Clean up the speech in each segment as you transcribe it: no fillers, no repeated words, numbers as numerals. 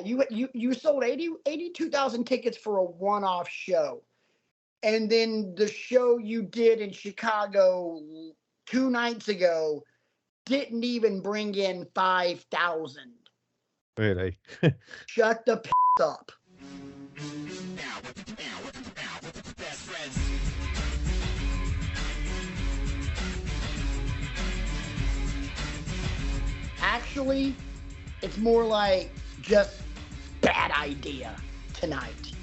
you sold 82,000 tickets for a one-off show. And then the show you did in Chicago 2 nights ago didn't even bring in 5,000. Really? Shut the up. Actually, it's more like just bad idea tonight.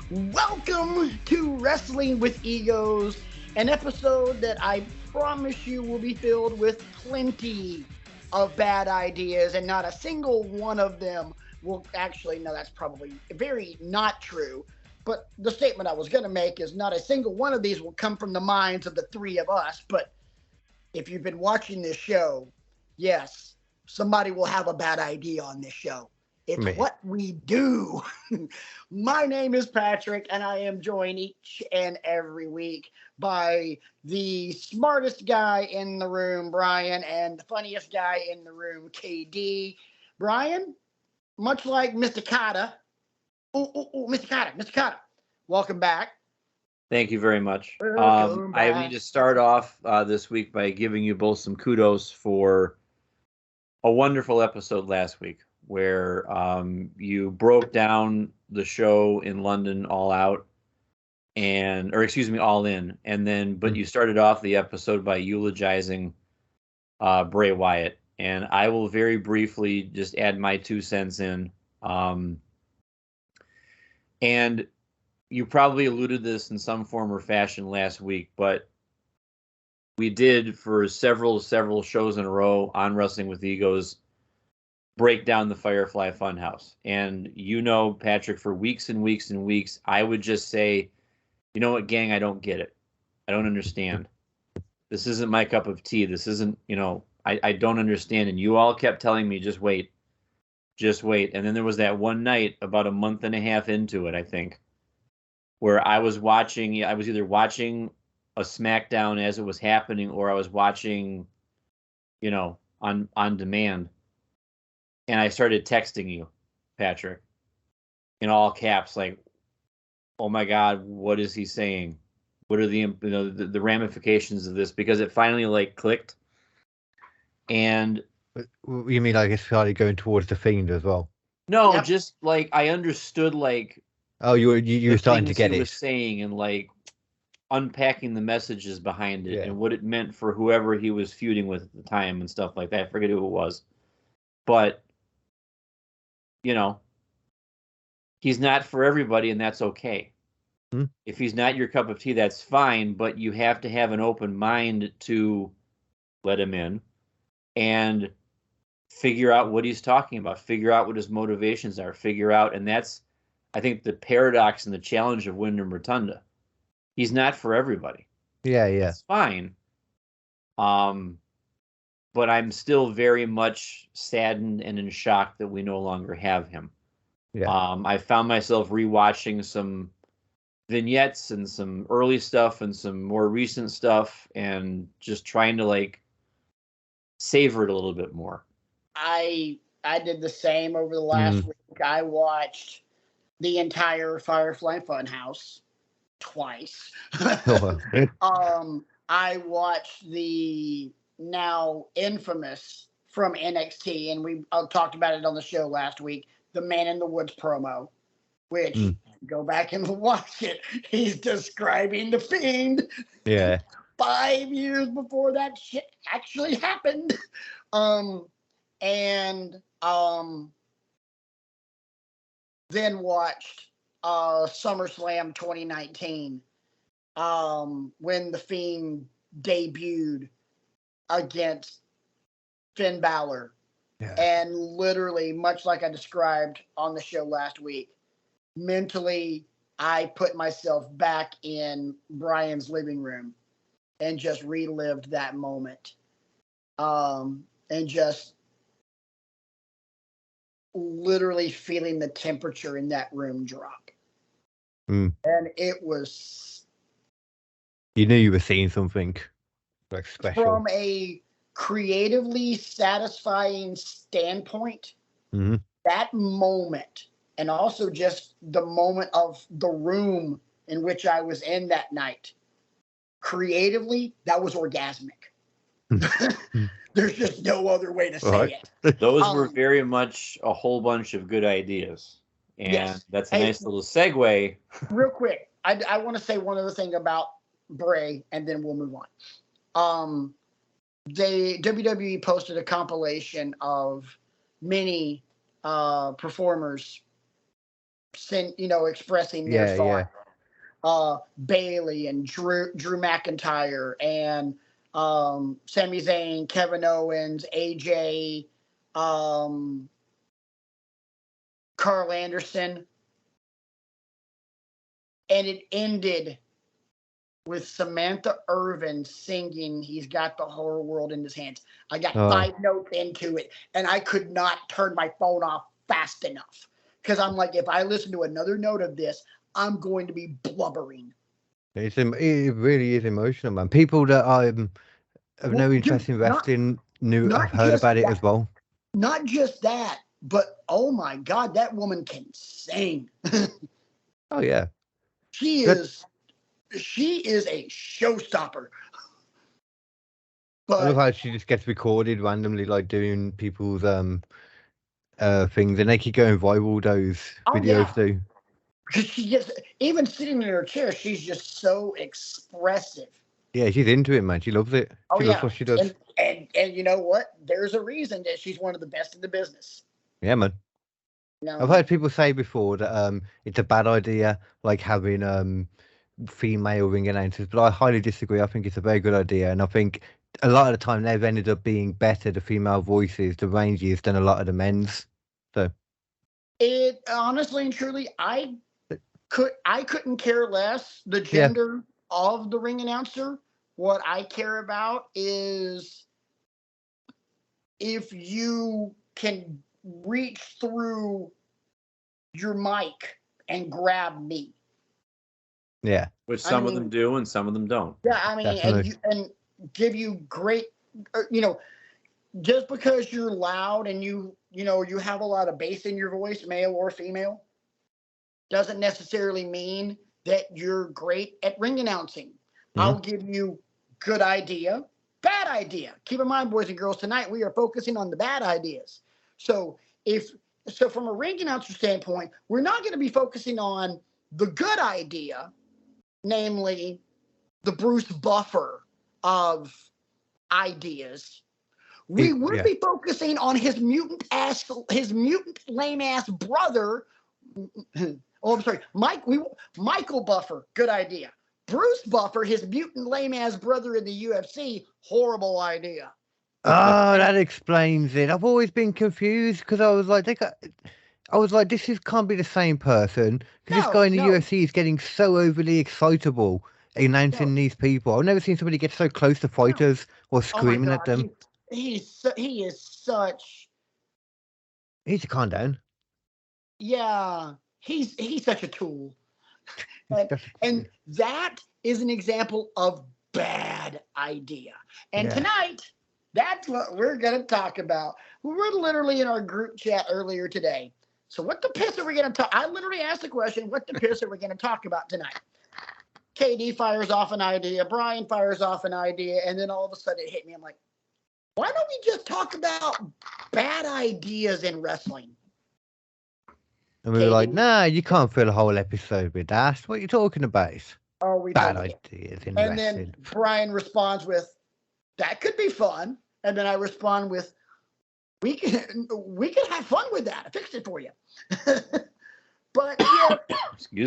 Welcome to Wrestling with Egos, an episode that I promise you will be filled with plenty of bad ideas, and not a single one of them will actually, no, that's probably very not true. But the statement I was going to make is not a single one of these will come from the minds of the three of us. But if you've been watching this show, yes, somebody will have a bad idea on this show. It's what we do. My name is Patrick, and I am joined each and every week by the smartest guy in the room, Brian, and the funniest guy in the room, KD. Brian, much like Mr. Kata, Mr. Kata, welcome back. Thank you very much. I need to start off this week by giving you both some kudos for a wonderful episode last week, where you broke down the show in London All Out, All In, and then, but you started off the episode by eulogizing Bray Wyatt, and I will very briefly just add my 2 cents in. And you probably alluded this in some form or fashion last week, but we did for several shows in a row on Wrestling with Egos break down the Firefly Funhouse. And Patrick, for weeks and weeks and weeks, I would just say, you know what, gang, I don't get it. I don't understand. This isn't my cup of tea. This isn't, I don't understand. And you all kept telling me, just wait. And then there was that one night about a month and a half into it, I think, where I was either watching a SmackDown as it was happening, or I was watching, on demand. And I started texting you, Patrick, in all caps, like, oh my God, what is he saying? What are the ramifications of this? Because it finally clicked. And you mean like it's probably going towards the Fiend as well? No, yep. Just I understood oh, you were starting to get he it. Was saying and unpacking the messages behind it and what it meant for whoever he was feuding with at the time and stuff like that. I forget who it was, but he's not for everybody, and that's okay. If he's not your cup of tea, that's fine, but you have to have an open mind to let him in and figure out what he's talking about, figure out what his motivations are, and that's, I think, the paradox and the challenge of Wyndham Rotunda. He's not for everybody. Yeah. It's fine. But I'm still very much saddened and in shock that we no longer have him. Yeah. I found myself rewatching some vignettes and some early stuff and some more recent stuff, and just trying to savor it a little bit more. I did the same over the last week. I watched the entire Firefly Funhouse twice. I watched the now infamous from NXT, and we talked about it on the show last week, the Man in the Woods promo, which go back and watch it. He's describing the Fiend. Yeah. 5 years before that shit actually happened. Then watched SummerSlam 2019 when the Fiend debuted against Finn Balor. Yeah. And literally, much like I described on the show last week, mentally, I put myself back in Brian's living room and just relived that moment. And just literally feeling the temperature in that room drop. And it was... You knew you were seeing something special. From a creatively satisfying standpoint, that moment, and also just the moment of the room in which I was in that night, creatively, that was orgasmic. There's just no other way to say it. Those were very much a whole bunch of good ideas. And yes. that's a nice little segue. Real quick, I want to say one other thing about Bray, and then we'll move on. WWE posted a compilation of many performers expressing their thought. Bailey and Drew McIntyre and Sami Zayn, Kevin Owens, AJ, Carl Anderson. And it ended with Samantha Irvin singing "He's Got the Whole World in His Hands." I got 5 notes into it, and I could not turn my phone off fast enough. Because I'm like, if I listen to another note of this, I'm going to be blubbering. It really is emotional, man. People that have no interest in wrestling have heard about it as well. Not just that, but oh my God, that woman can sing. Oh yeah. She is a showstopper. I love how she just gets recorded randomly, like doing people's things, and they keep going viral. Those videos do. Because she gets, even sitting in her chair, she's just so expressive. Yeah, she's into it, man. She loves it. She loves what she does. And you know what? There's a reason that she's one of the best in the business. Yeah, man. No. I've heard people say before that it's a bad idea, like having female ring announcers, but I highly disagree. I think it's a very good idea, and I think a lot of the time they've ended up being better, the female voices, the ranges, than a lot of the men's. So it honestly and truly, I couldn't care less the gender of the ring announcer. What I care about is if you can reach through your mic and grab me. Yeah. Which some of them do and some of them don't. Yeah, I mean, and give you great, just because you're loud and you have a lot of bass in your voice, male or female, doesn't necessarily mean that you're great at ring announcing. Mm-hmm. I'll give you good idea, bad idea. Keep in mind, boys and girls, tonight we are focusing on the bad ideas. So from a ring announcer standpoint, we're not going to be focusing on the good idea, namely the Bruce Buffer of ideas. We would be focusing on his mutant lame ass brother. Oh, I'm sorry, Michael Buffer, good idea. Bruce Buffer, his mutant lame ass brother in the UFC, horrible idea. Oh, that explains it. I've always been confused because I was like, this can't be the same person. Because this guy in the UFC is getting so overly excitable announcing these people. I've never seen somebody get so close to fighters or screaming at them. He is such. He needs to calm down. Yeah, he's such a tool. And that is an example of bad idea. And tonight, that's what we're going to talk about. We were literally in our group chat earlier today. So what the piss are we going to talk? I literally asked the question, what the piss are we going to talk about tonight? KD fires off an idea. Brian fires off an idea. And then all of a sudden it hit me. I'm like, why don't we just talk about bad ideas in wrestling? And we were like, nah, you can't fill a whole episode with that. What are you talking about? Oh, we bad ideas in wrestling. And then Brian responds with, that could be fun. And then I respond with, we can have fun with that. I fixed it for you. But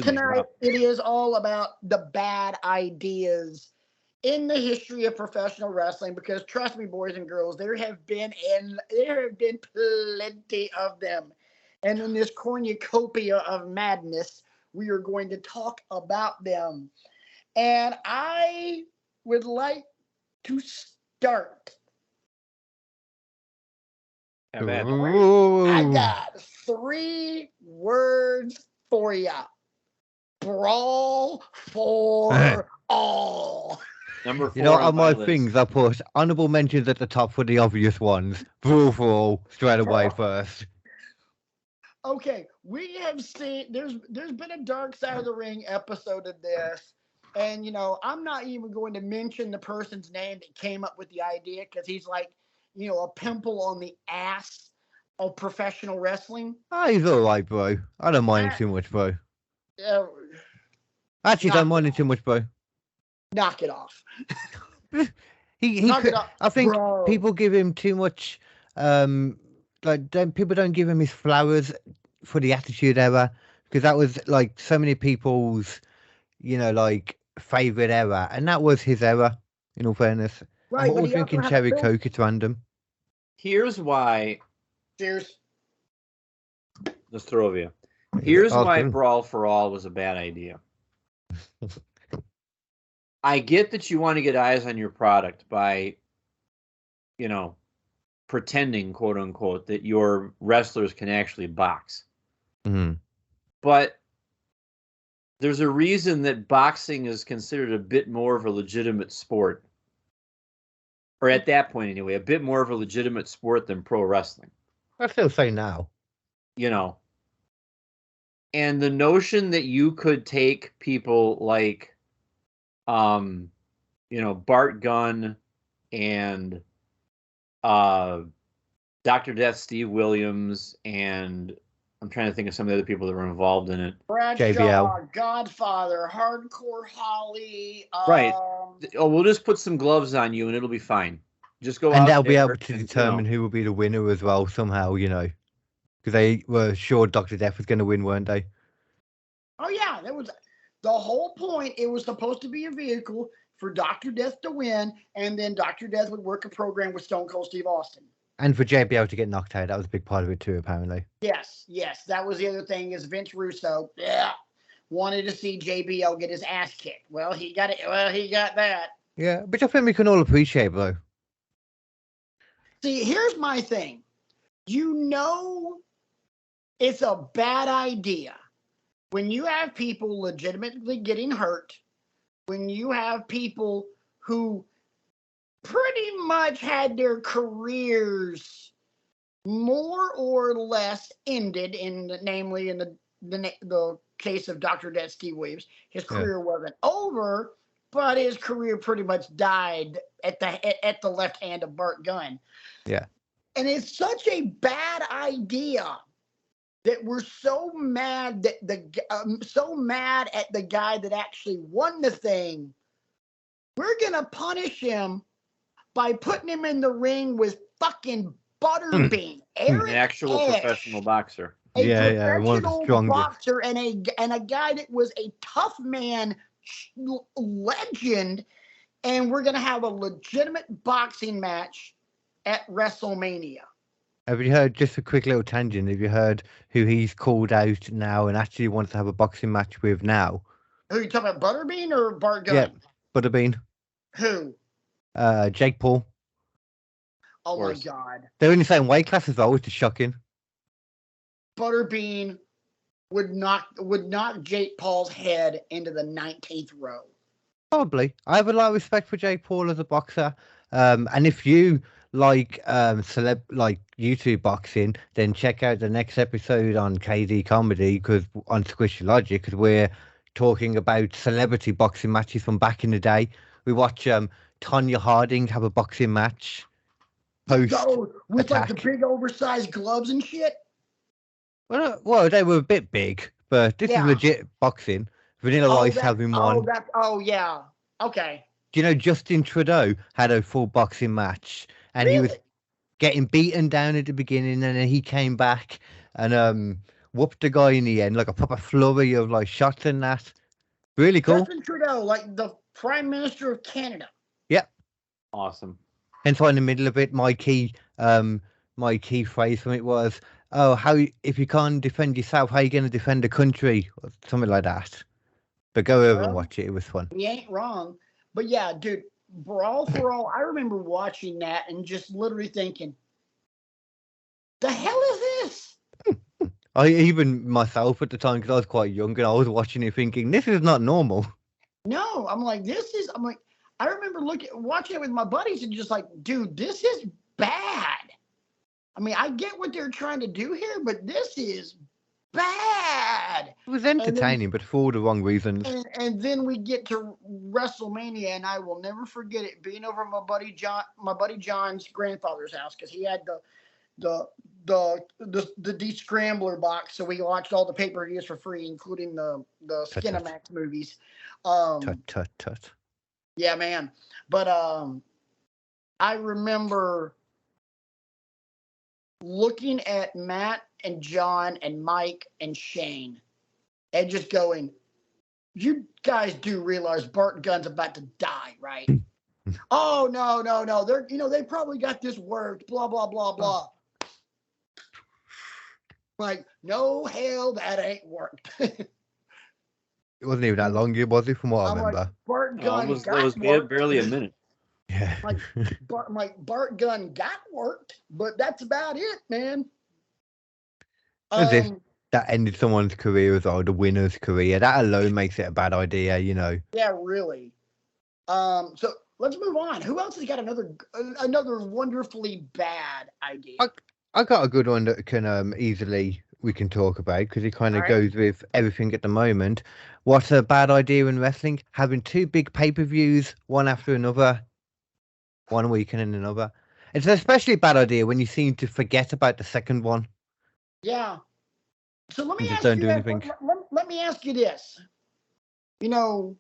tonight it is all about the bad ideas in the history of professional wrestling, because trust me, boys and girls, there have been plenty of them. And in this cornucopia of madness, we are going to talk about them. And I would like to start. I got 3 words for you. Brawl for all. Number 4. On my things, I put honorable mentions at the top for the obvious ones. Brawl for all, straight away first. Okay, we have seen there's been a Dark Side of the Ring episode of this, and I'm not even going to mention the person's name that came up with the idea because he's like, a pimple on the ass of professional wrestling. Oh, he's all right, bro. I don't mind him too much, bro. Actually, don't mind him too much, bro. Knock it off. he Knock could, it off, I think bro. people give him too much. People don't give him his flowers for the Attitude Era, because that was like so many people's, like favorite era, and that was his era. In all fairness, Right, I'm all drinking cherry coke. It's random. Here's why. Cheers. Let's throw over you. Here's why Brawl for All was a bad idea. I get that you want to get eyes on your product by, pretending, quote unquote, that your wrestlers can actually box. Mm-hmm. But there's a reason that boxing is considered a bit more of a legitimate sport. Or at that point, anyway, a bit more of a legitimate sport than pro wrestling. I still say now. And the notion that you could take people like, Bart Gunn and Dr. Death, Steve Williams, and I'm trying to think of some of the other people that were involved in it. Bradshaw, JBL. Godfather, Hardcore Holly. Right. Oh, we'll just put some gloves on you and it'll be fine. Just go out and they'll be there able to determine who will be the winner as well somehow, because they were sure Dr. Death was going to win, weren't they? Oh yeah, that was the whole point. It was supposed to be a vehicle for Dr. Death to win, and then Dr. Death would work a program with Stone Cold Steve Austin. And for JBL to get knocked out, that was a big part of it too, apparently. Yes, that was the other thing. Is Vince Russo wanted to see JBL get his ass kicked. Well, he got it. Well, he got that. Yeah, which I think we can all appreciate, though. See, here's my thing. It's a bad idea when you have people legitimately getting hurt, when you have people who pretty much had their careers more or less ended, namely in the case of Dr. Death Steve Williams. His career wasn't over, but his career pretty much died at the left hand of Bart Gunn. Yeah. And it's such a bad idea that we're so mad that so mad at the guy that actually won the thing. We're gonna punish him by putting him in the ring with fucking Butterbean, an actual professional boxer. One of the strongest boxer and a guy that was a tough man legend, and we're gonna have a legitimate boxing match at WrestleMania. Have you heard, just a quick little tangent, have you heard who he's called out now and actually wants to have a boxing match with now? Who, you talking about, Butterbean or Bart Gunn? Yeah, Butterbean. Who? Jake Paul. Oh my God. They're in the same weight class as well, which is shocking. Butterbean would knock Jake Paul's head into the 19th row. Probably. I have a lot of respect for Jake Paul as a boxer. And if you like YouTube boxing, then check out the next episode on KD Comedy on Squishy Logic, because we're talking about celebrity boxing matches from back in the day. We watch Tonya Harding have a boxing match with like the big oversized gloves and shit. Well, they were a bit big, but this is legit boxing. Vanilla Ice having one. Yeah. Okay. Do you know Justin Trudeau had a full boxing match, and he was getting beaten down at the beginning, and then he came back and whooped the guy in the end, like a proper flurry of like shots and that. Really cool. Justin Trudeau, like the Prime Minister of Canada. Yep. Awesome. And so in the middle of it, my key phrase from it was, if you can't defend yourself, how are you going to defend the country? Or something like that. But go over and watch it. It was fun. He ain't wrong. But yeah, dude, Brawl for All, I remember watching that and just literally thinking, the hell is this? Even myself at the time, because I was quite young, and I was watching it thinking, this is not normal. No, I remember watching it with my buddies and just like, dude, this is bad. I mean, I get what they're trying to do here, but this is bad. It was entertaining, but for all the wrong reasons. And then we get to WrestleMania, and I will never forget it being over my buddy John's grandfather's house, because he had the descrambler box, so we watched all the pay-per-views for free, including the Skinamax movies. Tut. Yeah, man. But I remember looking at Matt and John and Mike and Shane and just going, you guys do realize Bart Gunn's about to die, right? Oh, no. They're, they probably got this worked, blah, blah, blah, blah. Like, no, hell, that ain't worked. It wasn't even that long, was it, from what I remember? Like, Bart Gunn it was barely a minute. Yeah. Bart Gunn got worked, but that's about it, man. That ended someone's career as well, the winner's career. That alone makes it a bad idea, Yeah, really. So let's move on. Who else has got another wonderfully bad idea? I got a good one that can we can talk about, because it kind of goes with everything at the moment. What's a bad idea in wrestling? Having two big pay-per-views, one after another, one weekend and another. It's an especially bad idea when you seem to forget about the second one. Yeah. So let me ask you this. On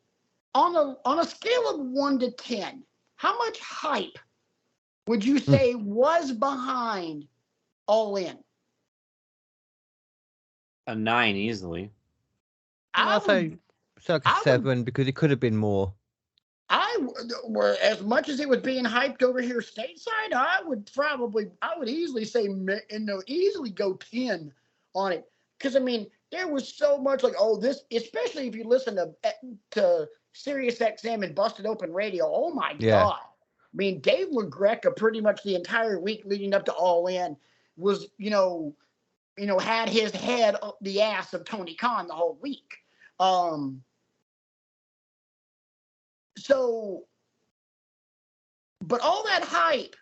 a scale of 1 to 10, how much hype would you say was behind All In? A 9 easily. I'll say it's like a 7, because it could have been more. As much as it was being hyped over here stateside, I would easily say, easily go 10 on it. Because, there was so much this, especially if you listen to Sirius XM and Busted Open Radio. Oh, my God. Dave LaGreca pretty much the entire week leading up to All In was, had his head up the ass of Tony Khan the whole week. But all that hype,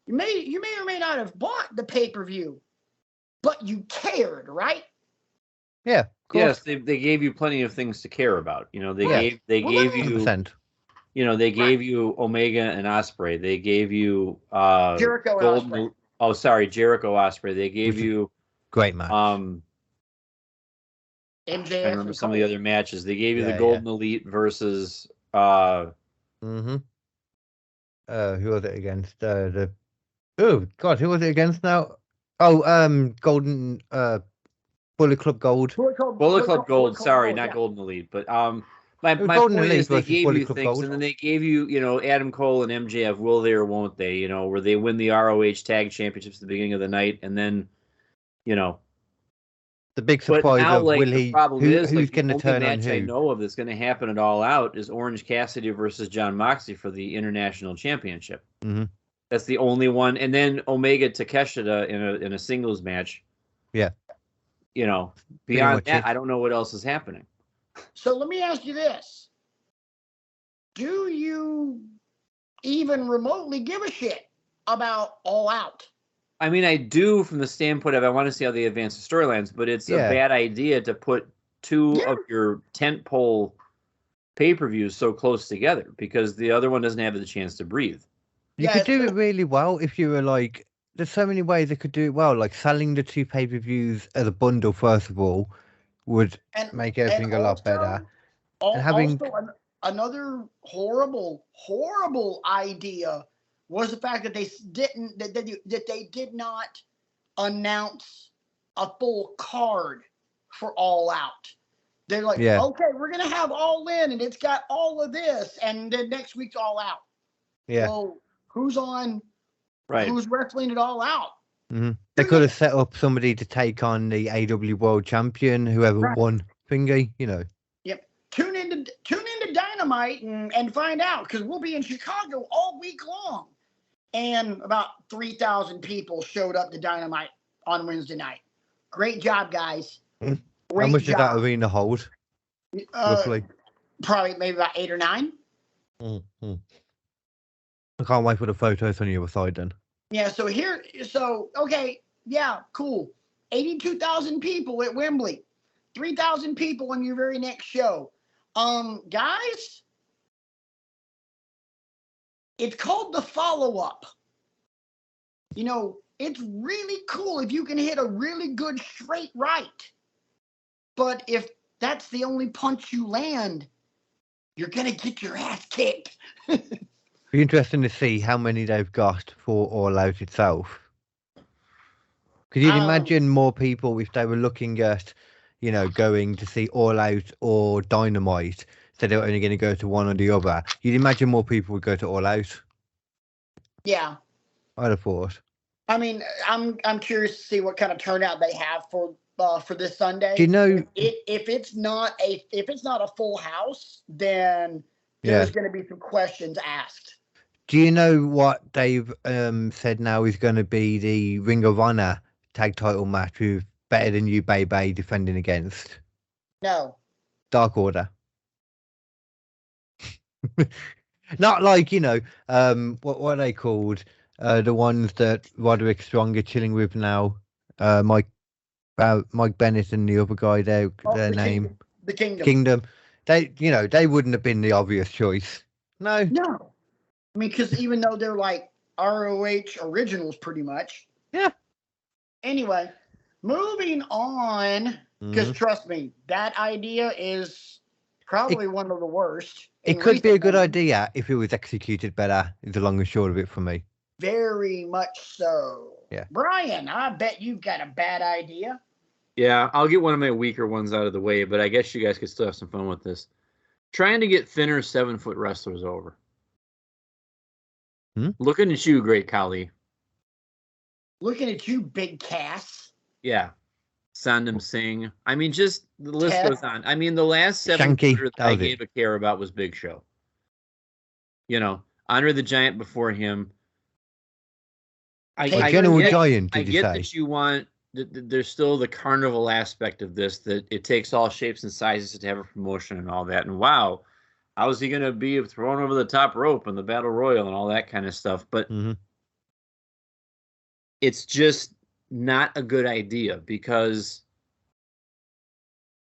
you may or may not have bought the pay-per-view, but you cared, right? Yeah. Yes, they gave you plenty of things to care about. They gave you 100%. They gave you Omega and Ospreay. They gave you Jericho and Ospreay. Oh, sorry, Jericho Ospreay. They gave you great match. MJF. I remember some of the other matches. They gave you the Golden Elite versus who was it against? Oh God, who was it against now? Oh, Golden Bullet Club Gold. Bullet Club Gold. Sorry, not Golden Elite, but my point is they gave you things, Gold. And then they gave you Adam Cole and MJF. Will they or won't they? Where they win the ROH Tag Championships at the beginning of the night, and then the big surprise of will he? Who's going to turn on who? I know of that's going to happen at All Out is Orange Cassidy versus John Moxley for the International Championship. Mm-hmm. That's the only one, and then Omega Takeshita in a singles match. Yeah. Beyond that, I don't know what else is happening. So let me ask you this. Do you even remotely give a shit about All Out? I do from the standpoint of I want to see how they advance the storylines, but it's a bad idea to put two of your tentpole pay-per-views so close together, because the other one doesn't have the chance to breathe. You could do it really well if you were there's so many ways they could do it well, like selling the two pay-per-views as a bundle, first of all, would make everything a lot better. And another horrible idea was the fact that they did not announce a full card for All Out. They're like, okay, we're gonna have All In, and it's got all of this, and then next week's All Out. Yeah. So who's on? Right. Who's wrestling it All Out? Mm-hmm. They could have set up somebody to take on the AW World Champion, whoever won thingy, Yep. Tune into Dynamite and find out, because we'll be in Chicago all week long. And about 3,000 people showed up to Dynamite on Wednesday night. Great job, guys. How much did that arena hold? Roughly. Probably maybe about 8 or 9. Mm-hmm. I can't wait for the photos on the other side then. Yeah, okay, yeah, cool. 82,000 people at Wembley, 3,000 people on your very next show. Guys, it's called the follow-up. You know, it's really cool if you can hit a really good straight right. But if that's the only punch you land, you're going to get your ass kicked. Be interesting to see how many they've got for All Out itself. Could you imagine more people if they were looking at, you know, going to see All Out or Dynamite, so they were only going to go to one or the other? You'd imagine more people would go to All Out. Yeah. I'd have thought. I mean, I'm curious to see what kind of turnout they have for this Sunday. Do you know if it's not a full house, then there's going to be some questions asked. Do you know what they've said now is going to be the Ring of Honor tag title match with Better Than You Baby defending against? No. Dark Order. Not like, you know, what are they called? The ones that Roderick Strong are chilling with now. Mike Bennett and the other guy, their name. The Kingdom. They, you know, they wouldn't have been the obvious choice. No. I mean, because even though they're like ROH originals pretty much. Yeah. Anyway, moving on, because trust me, that idea is probably one of the worst. It could be a good idea if it was executed better, is the long and short of it for me. Very much so. Yeah. Brian, I bet you've got a bad idea. Yeah, I'll get one of my weaker ones out of the way, but I guess you guys could still have some fun with this. Trying to get thinner 7-foot wrestlers over. Looking at you, Great Khali. Looking at you, Big Cass. Yeah. Sandam Singh. I mean, just the list goes on. I mean, the last 7 that I gave a care about was Big Show. You know, Andre the Giant before him. General Giant, I get that you want, there's still the carnival aspect of this, that it takes all shapes and sizes to have a promotion and all that. And wow, how is he going to be thrown over the top rope in the Battle Royal and all that kind of stuff? But it's just not a good idea because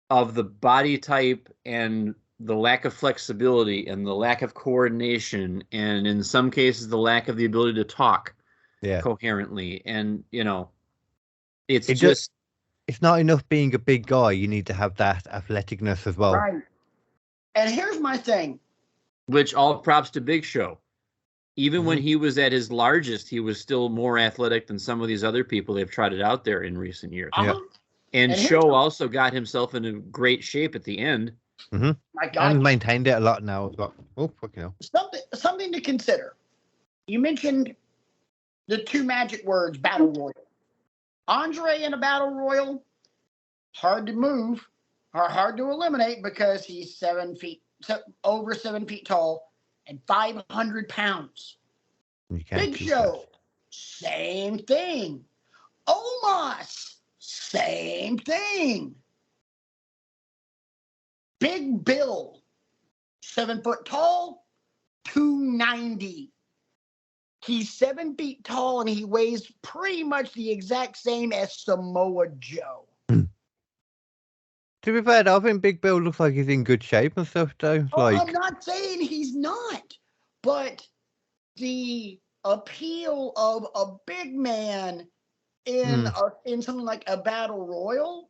of the body type and the lack of flexibility and the lack of coordination, and in some cases the lack of the ability to talk coherently. And you know, it's not enough being a big guy. You need to have that athleticness as well. Right. And here's my thing. Which all props to Big Show. Even when he was at his largest, he was still more athletic than some of these other people they've trotted out there in recent years. And Show also got himself in a great shape at the end. My God, and maintained it a lot now. Oh, fucking hell. Something to consider. You mentioned the two magic words, Battle Royal. Andre in a Battle Royal, hard to move, or hard to eliminate because he's over 7 feet tall and 500 pounds. Big Show, same thing. Omos, same thing. Big Bill, 7 foot tall, 290. He's 7 feet tall and he weighs pretty much the exact same as Samoa Joe. To be fair, I think Big Bill looks like he's in good shape and stuff, though. I'm not saying he's not, but the appeal of a big man in something like a Battle Royal,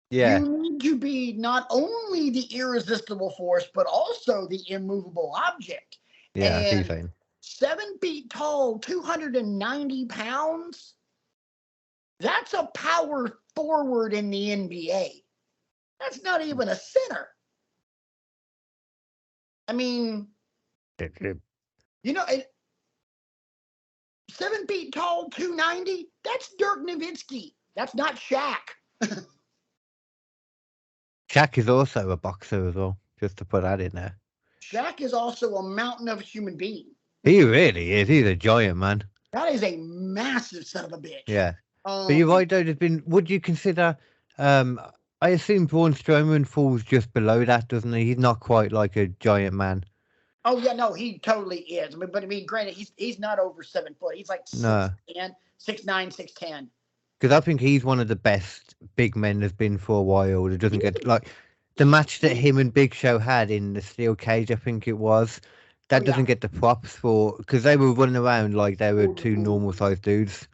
you need to be not only the irresistible force, but also the immovable object. Yeah, he's saying. 7 feet tall, 290 pounds. That's a power forward in the NBA. That's not even a center. I mean, you know, 7 feet tall, 290. That's Dirk Nowitzki. That's not Shaq. Shaq is also a boxer as well, just to put that in there. Shaq is also a mountain of a human being. He really is. He's a giant, man. That is a massive son of a bitch. Yeah. But you're right, though. Would you consider, I assume Braun Strowman falls just below that, doesn't he? He's not quite like a giant man. Oh, yeah, no, he totally is. But granted, he's not over 7 foot. He's like 6'10", 6'9", 6'10". Because I think he's one of the best big men there's been for a while. That doesn't get like the match that him and Big Show had in the steel cage. I think it was that doesn't get the props for because they were running around like they were two normal sized dudes.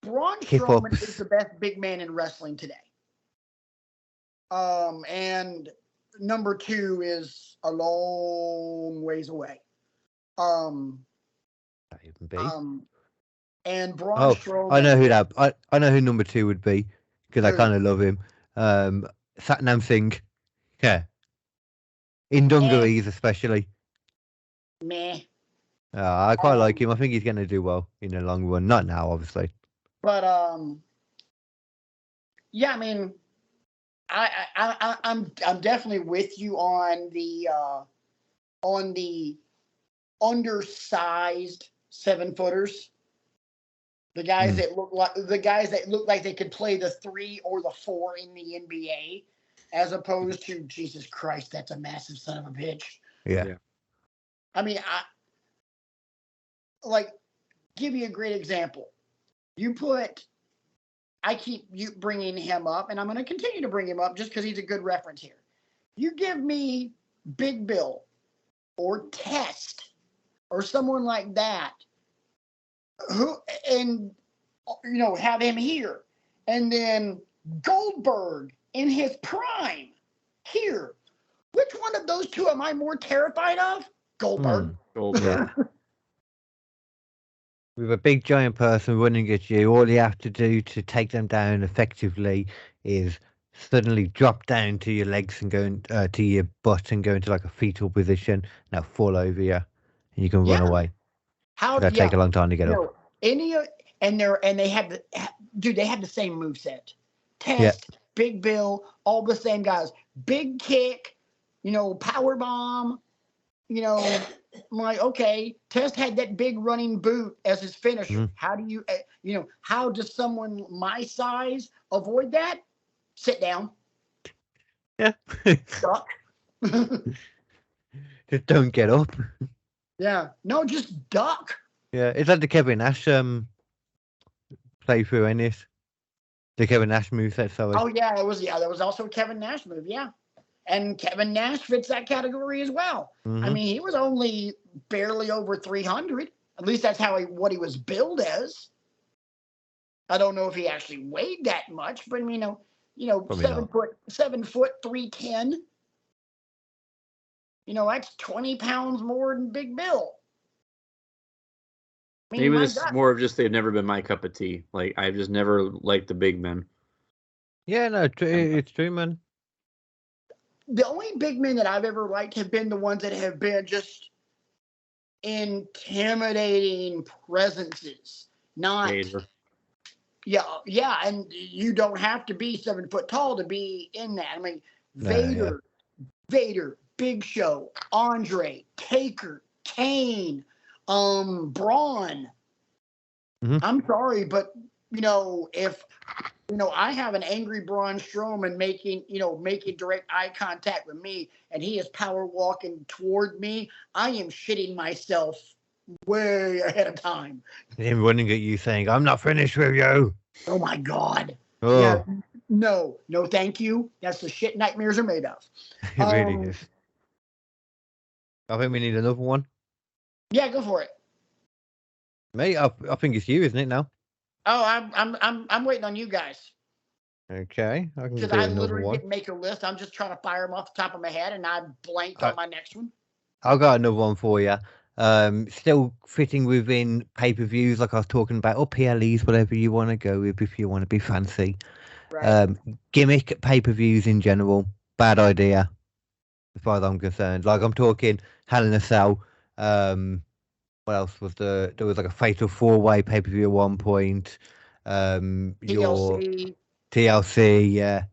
Braun Strowman is the best big man in wrestling today. And number 2 is a long ways away. And Braun Strowman. I know who that. I know who number 2 would be because I kind of love him. Satnam Singh. Yeah. In dungarees, especially. Meh. I quite like him. I think he's going to do well in the long run. Not now, obviously. But yeah, I mean, I'm definitely with you on the undersized 7-footers. The guys that look like they could play the 3 or the 4 in the NBA, as opposed to Jesus Christ, that's a massive son of a bitch. Yeah. I mean, give you a great example. I keep bringing him up, and I'm going to continue to bring him up just because he's a good reference here. You give me Big Bill or Test or someone like that, have him here, and then Goldberg in his prime here. Which one of those two am I more terrified of? Goldberg. Goldberg. With a big giant person running at you, all you have to do to take them down effectively is suddenly drop down to your legs and go to your butt and go into like a fetal position. Now fall over you, and you can run away. That take a long time to get up. They have the same moveset. Test, Big Bill, all the same guys. Big kick, power bomb. I'm like, okay, Test had that big running boot as his finisher. How do you, how does someone my size avoid that? Sit down. Yeah. Duck. Just don't get up. Yeah. No, just duck. Yeah. Is that the Kevin Nash playthrough in this? The Kevin Nash moveset, sorry. Oh, yeah, that was also a Kevin Nash move, yeah. And Kevin Nash fits that category as well. I mean, he was only barely over 300. At least that's what he was billed as. I don't know if he actually weighed that much, but 7 foot 310. That's 20 pounds more than Big Bill. Maybe this is more of just they've never been my cup of tea. Like I've just never liked the big men. Yeah, no, it's true, man. The only big men that I've ever liked have been the ones that have been just intimidating presences. Not Vader. Yeah, and you don't have to be 7 foot tall to be in that. I mean, Vader, Big Show, Andre, Taker, Kane, Braun. I'm sorry, but if I have an angry Braun Strowman making direct eye contact with me, and he is power walking toward me, I am shitting myself way ahead of time. Him running at you saying, "I'm not finished with you." Oh my God. Oh. Yeah. No, thank you. That's the shit nightmares are made of. It really is. I think we need another one. Yeah, go for it. Mate, I think it's you, isn't it now? Oh, I'm waiting on you guys. Okay, I can do Because I another literally one. didn't make a list. I'm just trying to fire them off the top of my head, and I blanked on my next one. I've got another one for you. Still fitting within pay-per-views, like I was talking about, or PLEs, whatever you want to go with, if you want to be fancy. Right. Gimmick pay-per-views in general, bad idea, as far as I'm concerned. Like I'm talking Hell in a Cell. What else was there? There was like a Fatal 4-Way pay-per-view at one point. TLC. TLC, yeah.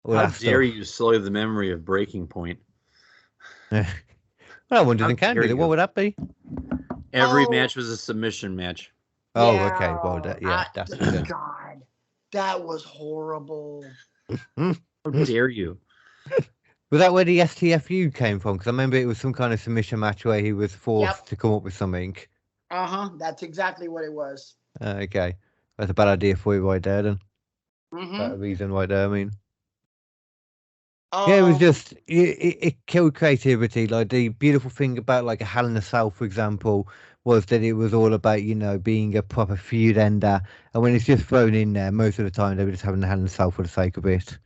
How dare you sully the memory of Breaking Point? That one doesn't count, did it? What would that be? Every match was a submission match. Oh, okay. Well, that's God, that was horrible. How dare you? Was that where the STFU came from? Because I remember it was some kind of submission match where he was forced to come up with something. That's exactly what it was. Okay. That's a bad idea for you right there, then. Mm-hmm. That reason right there, I mean. Yeah, it was just, it killed creativity. Like, the beautiful thing about, like, a Hell in a Cell, for example, was that it was all about, being a proper feud ender. And when it's just thrown in there, most of the time, they were just having a Hell in a Cell for the sake of it.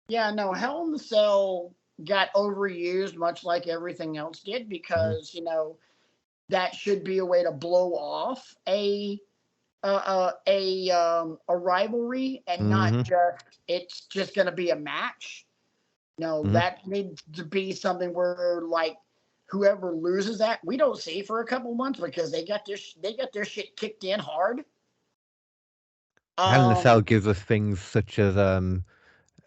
Yeah, no, Hell in the Cell got overused, much like everything else did, because, that should be a way to blow off a rivalry and not just, it's just going to be a match. That needs to be something where, like, whoever loses that, we don't see for a couple months because they got their shit kicked in hard. Hell in a Cell gives us things such as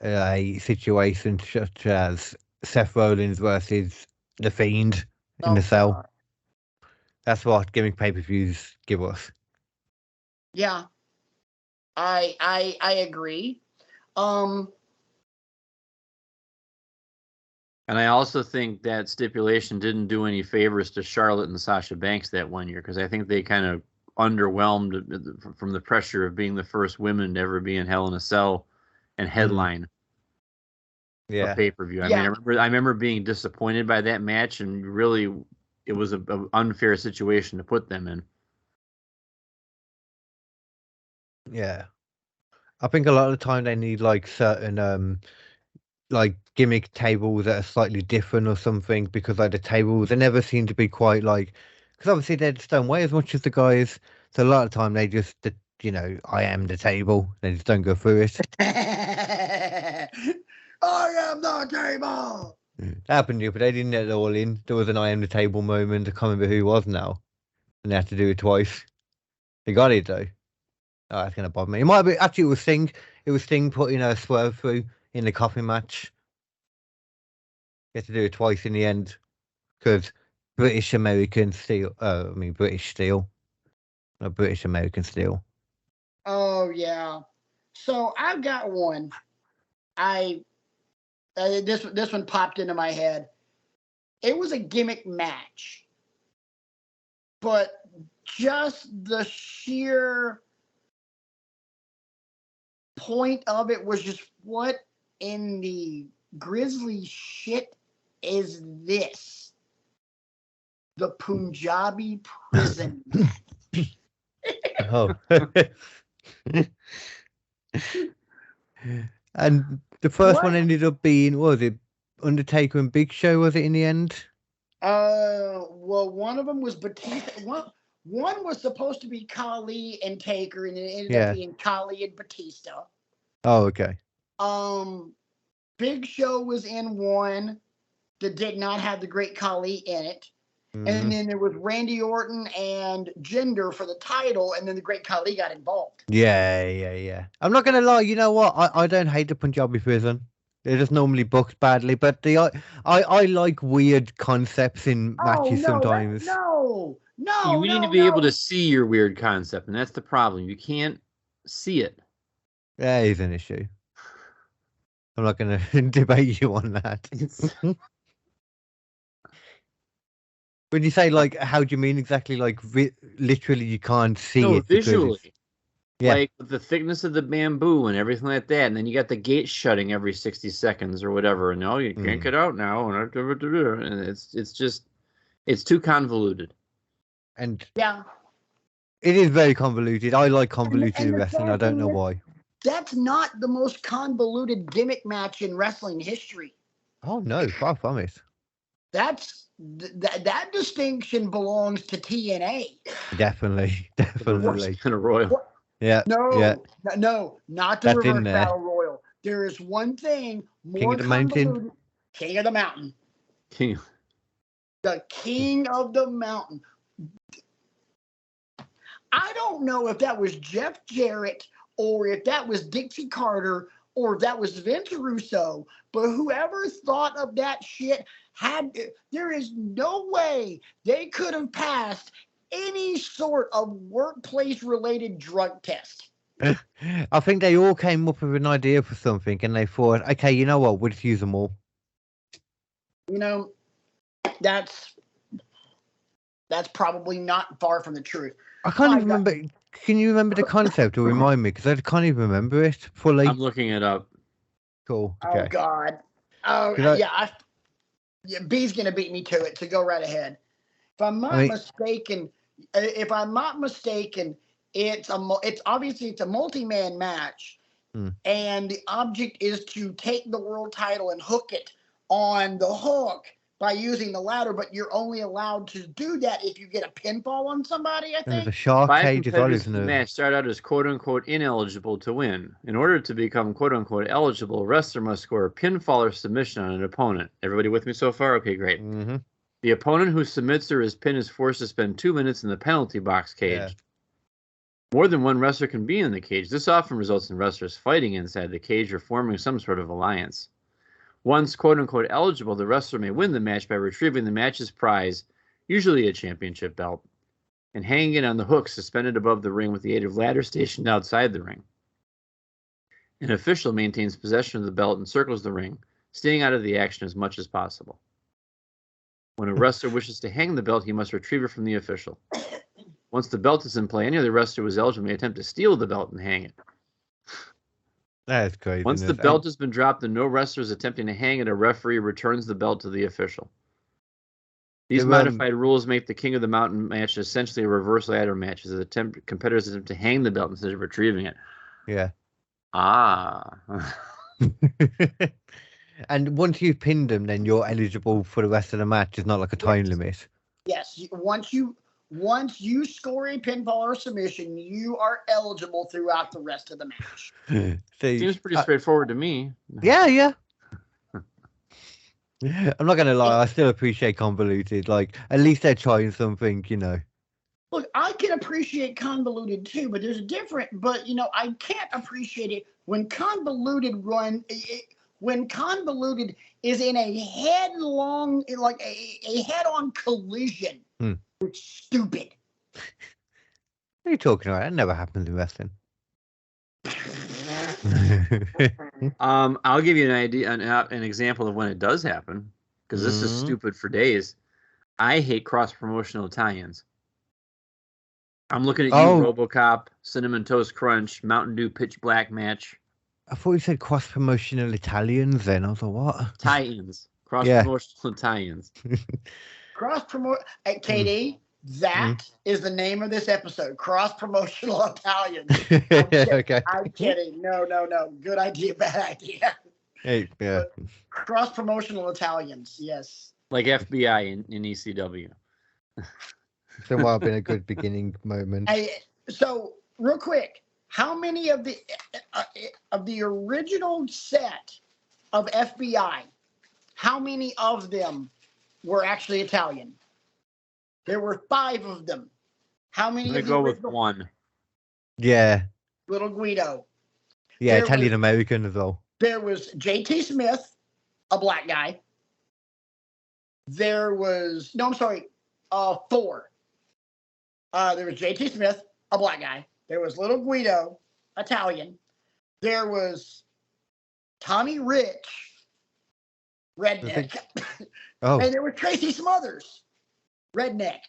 a situation such as Seth Rollins versus The Fiend in the Cell. God. That's what gimmick pay-per-views give us. Yeah, I agree. And I also think that stipulation didn't do any favors to Charlotte and Sasha Banks that one year, because I think they kind of underwhelmed from the pressure of being the first women to ever be in Hell in a Cell and headline a pay-per-view. I mean, I remember being disappointed by that match, and really it was an unfair situation to put them in. Yeah. I think a lot of the time they need, like, certain like gimmick tables that are slightly different or something, because, like, the tables, they never seem to be quite, like, because obviously they just don't weigh as much as the guys, so a lot of the time they just, I am the table, they just don't go through it. I am the table. That happened to you, but they didn't get it all in. There was an I am the table moment. I can't remember who it was now, and they had to do it twice. They got it though. Oh, that's gonna bother me. It might be, actually, it was Sting. It was Sting putting a swerve through in the coffin match. You had to do it twice in the end, because British American steel. British steel, not British American steel. Oh yeah. So I've got one. This one popped into my head. It was a gimmick match, but just the sheer point of it was just, what in the grizzly shit is this? The Punjabi prison match. Oh. And the first one ended up being, what was it, Undertaker and Big Show, was it, in the end? Well, one of them was Batista. One was supposed to be Khali and Taker, and it ended up being Khali and Batista. Oh, okay. Big Show was in one that did not have the Great Khali in it. And then there was Randy Orton and Jinder for the title, and then the Great Khali got involved. Yeah. I'm not going to lie, you know what? I don't hate the Punjabi prison. They're just normally booked badly, but I like weird concepts in matches sometimes. No. You need to be able to see your weird concept, and that's the problem. You can't see it. That is an issue. I'm not going to debate you on that. When you say, like, how do you mean exactly? Like, literally, you can't see it. Visually. Like the thickness of the bamboo and everything like that. And then you got the gate shutting every 60 seconds or whatever. And no, you can't get out now. And it's too convoluted. And it is very convoluted. I like convoluted in wrestling. I don't know why. That's not the most convoluted gimmick match in wrestling history. Oh, no, far from it. That distinction belongs to TNA. Definitely. And a Royal. Yeah. No, not the Reverse Battle Royal. There is one thing more King of the Mountain. King of the Mountain. The King of the Mountain. I don't know if that was Jeff Jarrett or if that was Dixie Carter or if that was Vince Russo, but whoever thought of that shit there is no way they could have passed any sort of workplace-related drug test. I think they all came up with an idea for something, and they thought, okay, you know what, we'll just use them all. That's probably not far from the truth. I can't even remember. Can you remember the concept or remind me? Because I can't even remember it fully. I'm looking it up. Cool. Okay. Oh God. Oh yeah. B's gonna beat me to it. So go right ahead. If I'm not mistaken, it's obviously it's a multi-man match, and the object is to take the world title and hook it on the hook by using the ladder, but you're only allowed to do that if you get a pinfall on somebody, I think. There's a shark cage as well, isn't there? The match start out as quote-unquote ineligible to win. In order to become quote-unquote eligible, a wrestler must score a pinfall or submission on an opponent. Everybody with me so far? Okay, great. Mm-hmm. The opponent who submits or is pinned is forced to spend 2 minutes in the penalty box cage. Yeah. More than one wrestler can be in the cage. This often results in wrestlers fighting inside the cage or forming some sort of alliance. Once quote-unquote eligible, the wrestler may win the match by retrieving the match's prize, usually a championship belt, and hanging it on the hook suspended above the ring with the aid of ladders stationed outside the ring. An official maintains possession of the belt and circles the ring, staying out of the action as much as possible. When a wrestler wishes to hang the belt, he must retrieve it from the official. Once the belt is in play, any other wrestler who is eligible may attempt to steal the belt and hang it. That's crazy. Once the belt has been dropped and no wrestler is attempting to hang it, a referee returns the belt to the official. These modified rules make the King of the Mountain match essentially a reverse ladder match, as competitors attempt to hang the belt instead of retrieving it. Yeah. Ah. And once you've pinned them, then you're eligible for the rest of the match. It's not like a time limit. Yes. Once you score a pinfall or submission, you are eligible throughout the rest of the match. Seems pretty straightforward to me. Yeah. I'm not going to lie. I still appreciate convoluted. Like, at least they're trying something, Look, I can appreciate convoluted too, but there's a different. But I can't appreciate it when convoluted is in a headlong, like a head-on collision. It's stupid. What are you talking about? That never happens in wrestling. I'll give you an idea, an example of when it does happen, because this is stupid for days. I hate cross-promotional Italians. I'm looking at you, RoboCop, Cinnamon Toast Crunch, Mountain Dew Pitch Black match. I thought you said cross-promotional Italians then. I was like, what? Tie-ins. Cross-promotional Italians. KD, that is the name of this episode. Cross-promotional Italians. Okay. I'm kidding. No. Good idea, bad idea. Hey, yeah. Cross-promotional Italians, yes. Like FBI in ECW. So might have been a good beginning moment. So, real quick, how many of the original set of FBI, how many of them were actually Italian? There were 5 of them. How many? I'm gonna go with 1. Yeah. Little Guido. Yeah, Italian American as well. There was J.T. Smith, a black guy. There was 4. There was J.T. Smith, a black guy. There was Little Guido, Italian. There was Tommy Rich, redneck. And there was Tracy Smothers, redneck.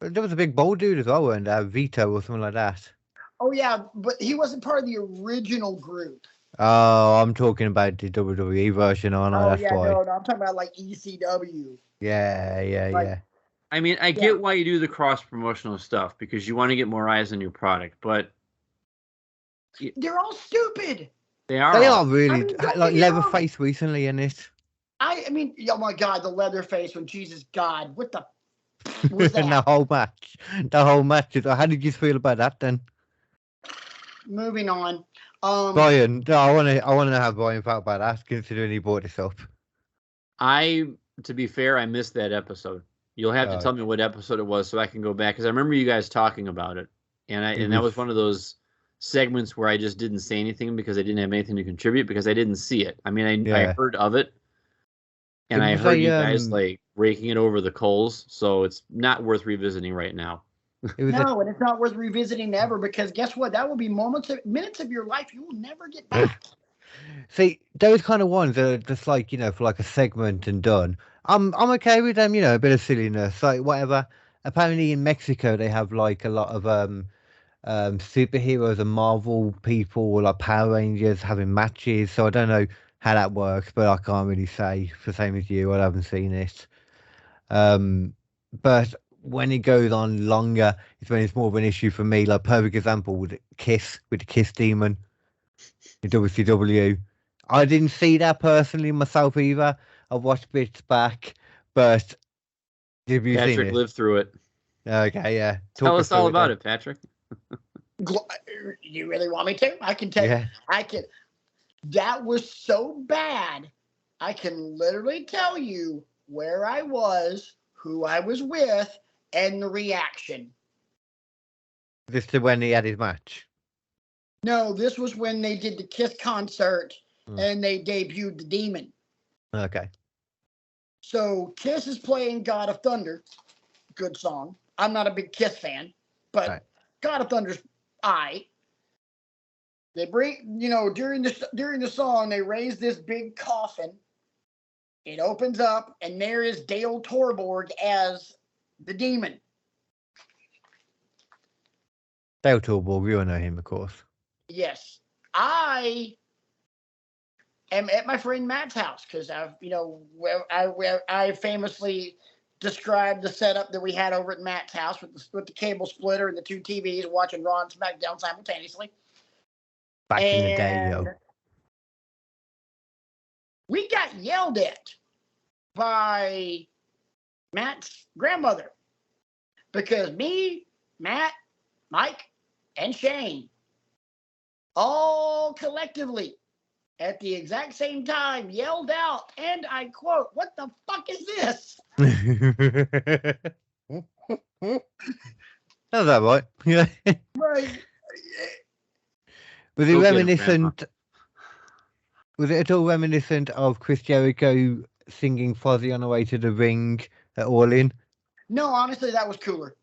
There was a big bold dude as well, and Vito or something like that. Oh, yeah, but he wasn't part of the original group. Oh, I'm talking about the WWE version. No, I'm talking about like ECW. Yeah. I mean, I get why you do the cross-promotional stuff, because you want to get more eyes on your product, but... They're all stupid. They are really. Like Leatherface recently in it. I mean, oh my God, the Leatherface when Jesus God. What the was that? The whole match. How did you feel about that then? Moving on. Brian, no, I want to know how Brian felt about that, considering he brought this up. To be fair, I missed that episode. You'll have to tell me what episode it was so I can go back, because I remember you guys talking about it, and that was one of those segments where I just didn't say anything because I didn't have anything to contribute, because I didn't see it. I mean, I heard of it, and I heard you guys like raking it over the coals, so it's not worth revisiting right now. And it's not worth revisiting ever, because guess what? That will be minutes of your life you will never get back. See, those kind of ones are just like, for like a segment and done. I'm okay with them, a bit of silliness, like whatever. apparently in Mexico they have like a lot of superheroes and Marvel people or like Power Rangers having matches. So I don't know how that works, but I can't really say. The same as you, I haven't seen it. But when it goes on longer, it's when it's more of an issue for me. Like perfect example with the Kiss Demon in WCW. I didn't see that personally myself either. I watched bits back, but have you seen Patrick it? lived through it. Okay, yeah. Tell us all about it, Patrick. You really want me to? I can tell you. I can. That was so bad. I can literally tell you where I was, who I was with, and the reaction. This is when he had his match? No, this was when they did the Kiss concert and they debuted the Demon. Okay. So Kiss is playing God of Thunder. Good song. I'm not a big Kiss fan, but God of Thunder's They bring, during the song, they raise this big coffin. It opens up, and there is Dale Torborg as the Demon. Dale Torborg, we all know him, of course. Yes. I am at my friend Matt's house because I famously described the setup that we had over at Matt's house with the cable splitter and the two TVs watching Raw and SmackDown simultaneously. Back in the day, yo. We got yelled at by Matt's grandmother because me, Matt, Mike, and Shane all collectively at the exact same time yelled out, and I quote, "What the fuck is this?" That's that right. Yeah. Right. Was it reminiscent? Was it at all reminiscent of Chris Jericho singing "Fozzy" on the way to the ring at All In? No, honestly, that was cooler.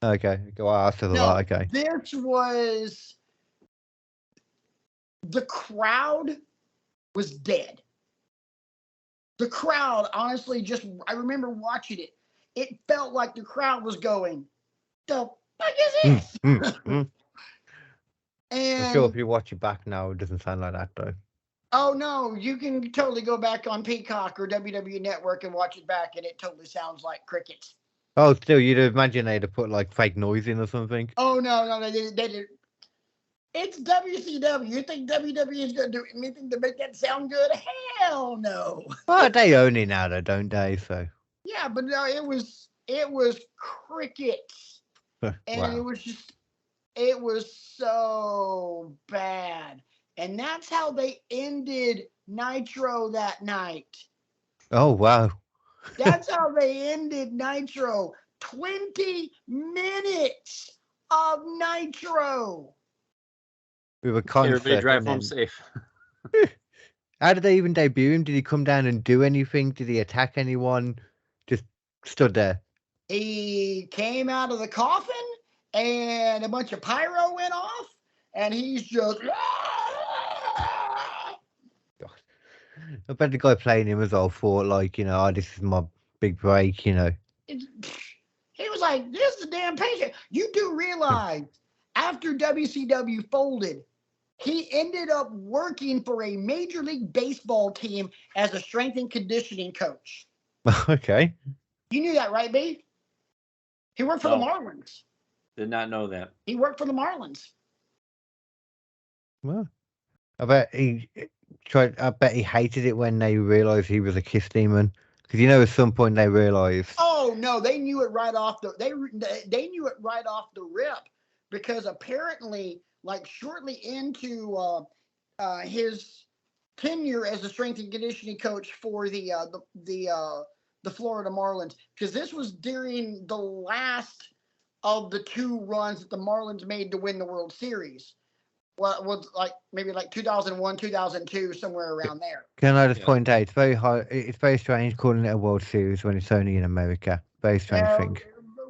Okay, go after that. Okay. This was the crowd was dead. The crowd, honestly, I remember watching it. It felt like the crowd was going, "The fuck is this?" And I'm sure if you watch it back now, it doesn't sound like that though. Oh no, you can totally go back on Peacock or WWE Network and watch it back, and it totally sounds like crickets. Oh, still, you'd imagine they'd have put like fake noise in or something. Oh no, they did. It's WCW. You think WWE is going to do anything to make that sound good? Hell no. Well, they own it now, though, don't they? So. Yeah, but no, it was crickets, and wow. it was so bad, and that's how they ended Nitro that night. Oh wow. That's how they ended Nitro. 20 minutes of Nitro. We were constant. Everybody drive home safe. How did they even debut him? Did he come down and do anything? Did he attack anyone? Just stood there. He came out of the coffin and a bunch of pyro went off, and he's just. I bet the guy playing him was all thought like, this is my big break, He was like, this is the damn patient. You do realize after WCW folded, he ended up working for a Major League Baseball team as a strength and conditioning coach. Okay. You knew that, right, B? He worked for the Marlins. Did not know that. He worked for the Marlins. Well, I bet he hated it when they realized he was a Kiss Demon. Because at some point they realized. Oh no, they knew it right off they knew it right off the rip, because apparently, like shortly into his tenure as a strength and conditioning coach for the Florida Marlins, because this was during the last of the two runs that the Marlins made to win the World Series. Well, it was maybe 2001, 2002, somewhere around there. Can I just point out, it's very hard. It's very strange calling it a World Series when it's only in America. Very strange thing.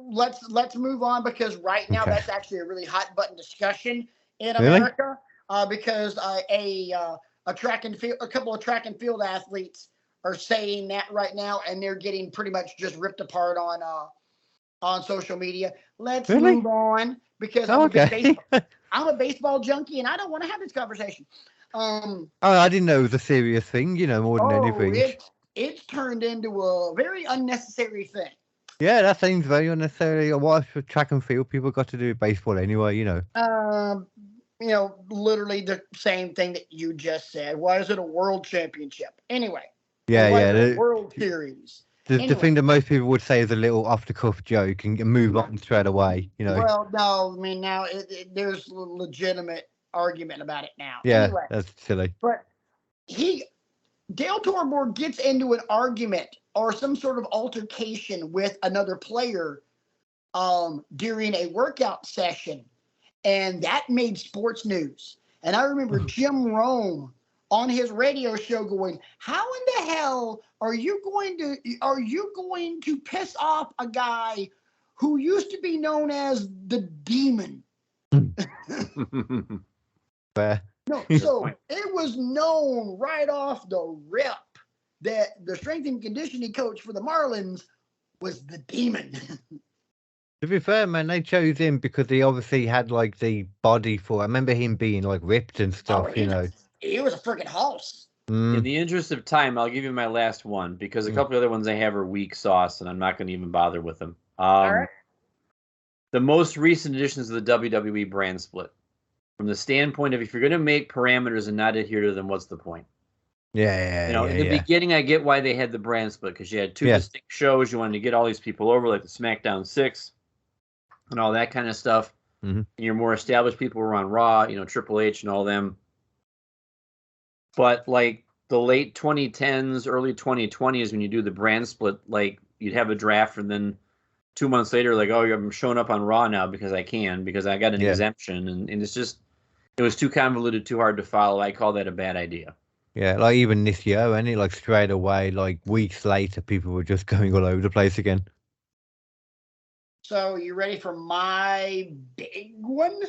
Let's move on, because right now that's actually a really hot button discussion in America. Because a couple of track and field athletes are saying that right now, and they're getting pretty much just ripped apart on social media. Let's Really? move on because I'm a baseball junkie and I don't want to have this conversation. I didn't know it was a serious thing, more than anything. It's turned into a very unnecessary thing. Yeah, that seems very unnecessary. What for track and field people got to do with baseball anyway, Literally the same thing that you just said. Why is it a world championship? Anyway. Yeah, why is it a World Series? The thing that most people would say is a little off-the-cuff joke and move on straight away, Well, no, I mean, now there's a legitimate argument about it now. Yeah, anyway, that's silly. But Dale Torborg gets into an argument or some sort of altercation with another player during a workout session, and that made sports news. And I remember Jim Rome on his radio show going, how in the hell are you going to piss off a guy who used to be known as the Demon? Fair. No, so it was known right off the rip that the strength and conditioning coach for the Marlins was the Demon. To be fair, man, they chose him because he obviously had like the body for. I remember him being like ripped and stuff, He was a freaking horse. In the interest of time, I'll give you my last one because a couple of other ones I have are weak sauce, and I'm not going to even bother with them. All right. The most recent additions to the WWE brand split. From the standpoint of if you're going to make parameters and not adhere to them, what's the point? Yeah. In the beginning, I get why they had the brand split because you had two distinct shows. You wanted to get all these people over, like the SmackDown 6 and all that kind of stuff. Mm-hmm. And your more established people were on Raw, Triple H and all them. But like the late 2010s, early 2020s, when you do the brand split, like you'd have a draft and then 2 months later, like, oh, I'm showing up on Raw now because I got an exemption. And it's just, it was too convoluted, too hard to follow. I call that a bad idea. Yeah, like even this year, like straight away, like weeks later, people were just going all over the place again. So you ready for my big one?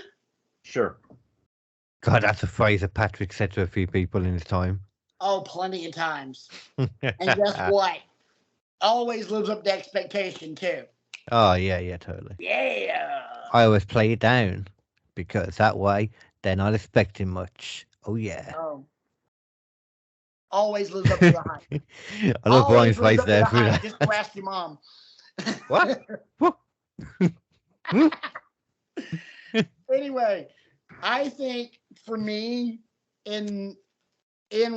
Sure. God, that's a phrase that Patrick said to a few people in his time. Oh, plenty of times. And guess what? Always lives up to expectation, too. Oh, yeah, totally. Yeah. I always play it down because that way they're not expecting much. Oh, yeah. Oh. Always lives up to the hype. I love Brian's face there. Just go ask your mom. What? Anyway, I think for me in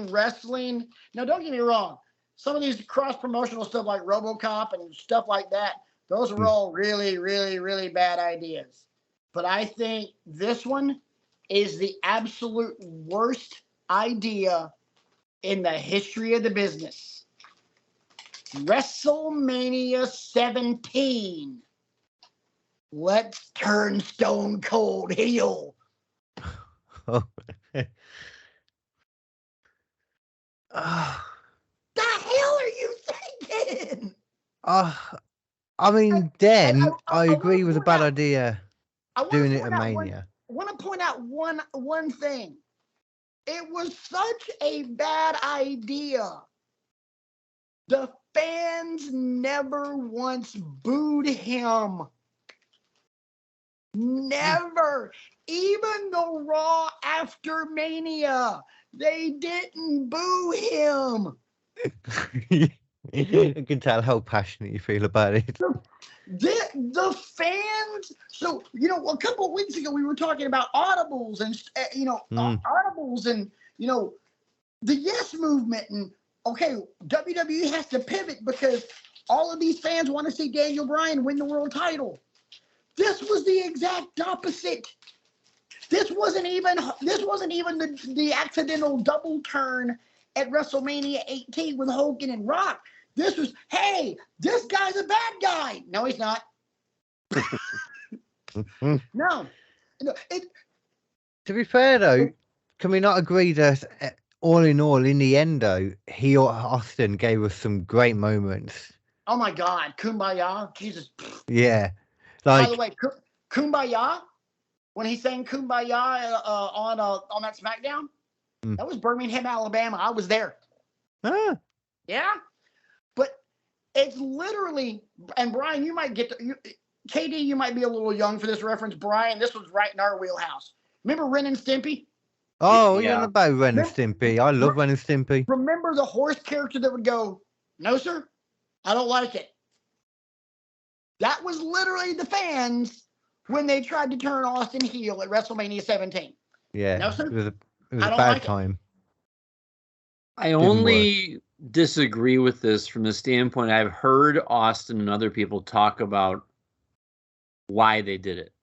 wrestling, now don't get me wrong, some of these cross-promotional stuff like RoboCop and stuff like that, those are all really, really, really bad ideas. But I think this one is the absolute worst idea in the history of the business. WrestleMania 17. Let's turn Stone Cold heel. Oh. The hell are you thinking? I mean, I agree it was a bad idea doing it at Mania. I want to point out one thing. It was such a bad idea. The fans never once booed him. Never. Even the Raw after Mania, they didn't boo him. You can tell how passionate you feel about it. The fans. So, a couple of weeks ago, we were talking about audibles and, audibles and, the Yes Movement. And, okay, WWE has to pivot because all of these fans want to see Daniel Bryan win the world title. This was the exact opposite. This wasn't even the accidental double turn at WrestleMania 18 with Hogan and Rock. This was, hey, this guy's a bad guy. No, he's not. No. To be fair, though, can we not agree that all in all, in the end, though, he or Austin gave us some great moments. Oh, my God. Kumbaya. Jesus. Yeah. By the way, Kumbaya, when he sang Kumbaya on that SmackDown, that was Birmingham, Alabama. I was there. Ah. Yeah. But it's literally, and Brian, you might get KD, you might be a little young for this reference. Brian, this was right in our wheelhouse. Remember Ren and Stimpy? Oh, Yeah. you're about Ren and Stimpy. I love Ren and Stimpy. Remember the horse character that would go, "No, sir, I don't like it." That was literally the fans when they tried to turn Austin heel at WrestleMania 17. Yeah, No, sir, it was a I don't bad like it. time. I only disagree with this from the standpoint I've heard Austin and other people talk about why they did it.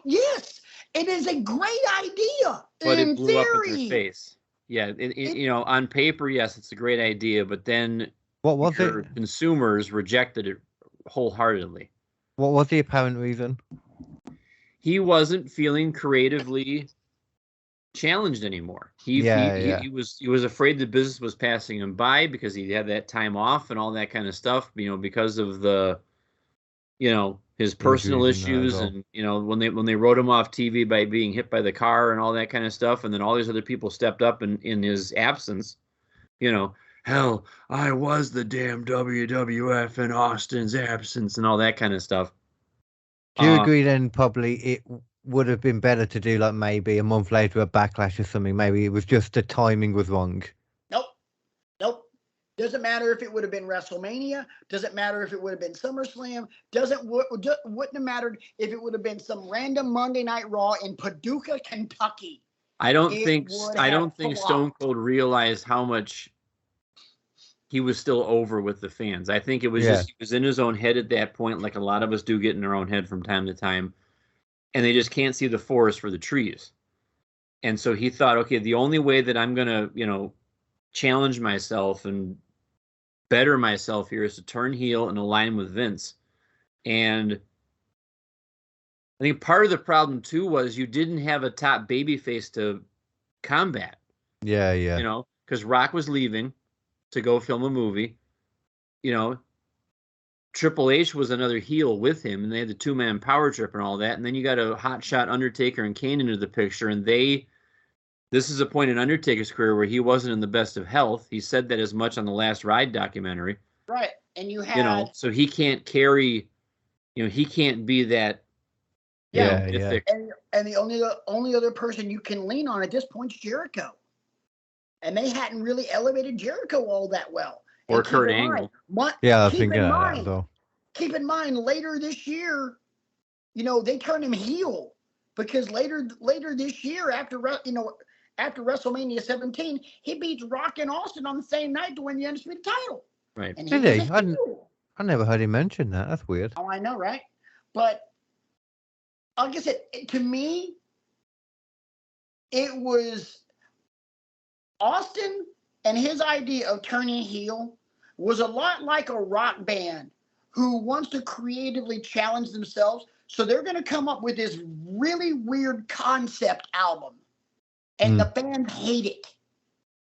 Yes, it is a great idea. But in it blew theory. up in their face. Yeah, you know, on paper, yes, it's a great idea, but then what was it? Consumers rejected it wholeheartedly. What was the apparent reason? He wasn't feeling creatively challenged anymore. He was afraid the business was passing him by because he had that time off and all that kind of stuff, you know, because of the, you know, his personal issues and, you know, when they wrote him off TV by being hit by the car and all that kind of stuff, and then all these other people stepped up in his absence, you know, hell, I was the damn WWF in Austin's absence and all that kind of stuff. Do you agree then probably it would have been better to do like maybe a month later a Backlash or something? Maybe it was just the timing was wrong. Nope. Doesn't matter if it would have been WrestleMania. Doesn't matter if it would have been SummerSlam. Wouldn't have mattered if it would have been some random Monday Night Raw in Paducah, Kentucky. I don't think Stone Cold realized how much he was still over with the fans. I think it was just he was in his own head at that point, like a lot of us do get in our own head from time to time, and they just can't see the forest for the trees. And so he thought, okay, the only way that I'm gonna, you know, challenge myself and better myself here is to turn heel and align with Vince. And I think part of the problem too was you didn't have a top babyface to combat. Yeah. You know, because Rock was leaving to go film a movie. You know, Triple H was another heel with him, and they had the 2-man power trip and all that. And then you got a hotshot Undertaker and Kane into the picture, and this is a point in Undertaker's career where he wasn't in the best of health. He said that as much on the Last Ride documentary. Right. And you had, you know, so he can't carry, you know, he can't be that. Mythic. And the only other person you can lean on at this point is Jericho. And they hadn't really elevated Jericho all that well. Or Kurt Angle. Keep in mind, later this year, you know, they turned him heel because later this year, after WrestleMania 17, he beats Rock and Austin on the same night to win the Undisputed title. Right. And did he? I never heard him mention that. That's weird. Oh, I know, right? But like I said, to me, it was Austin and his idea of turning heel was a lot like a rock band who wants to creatively challenge themselves. So they're going to come up with this really weird concept album. And the fans hate it.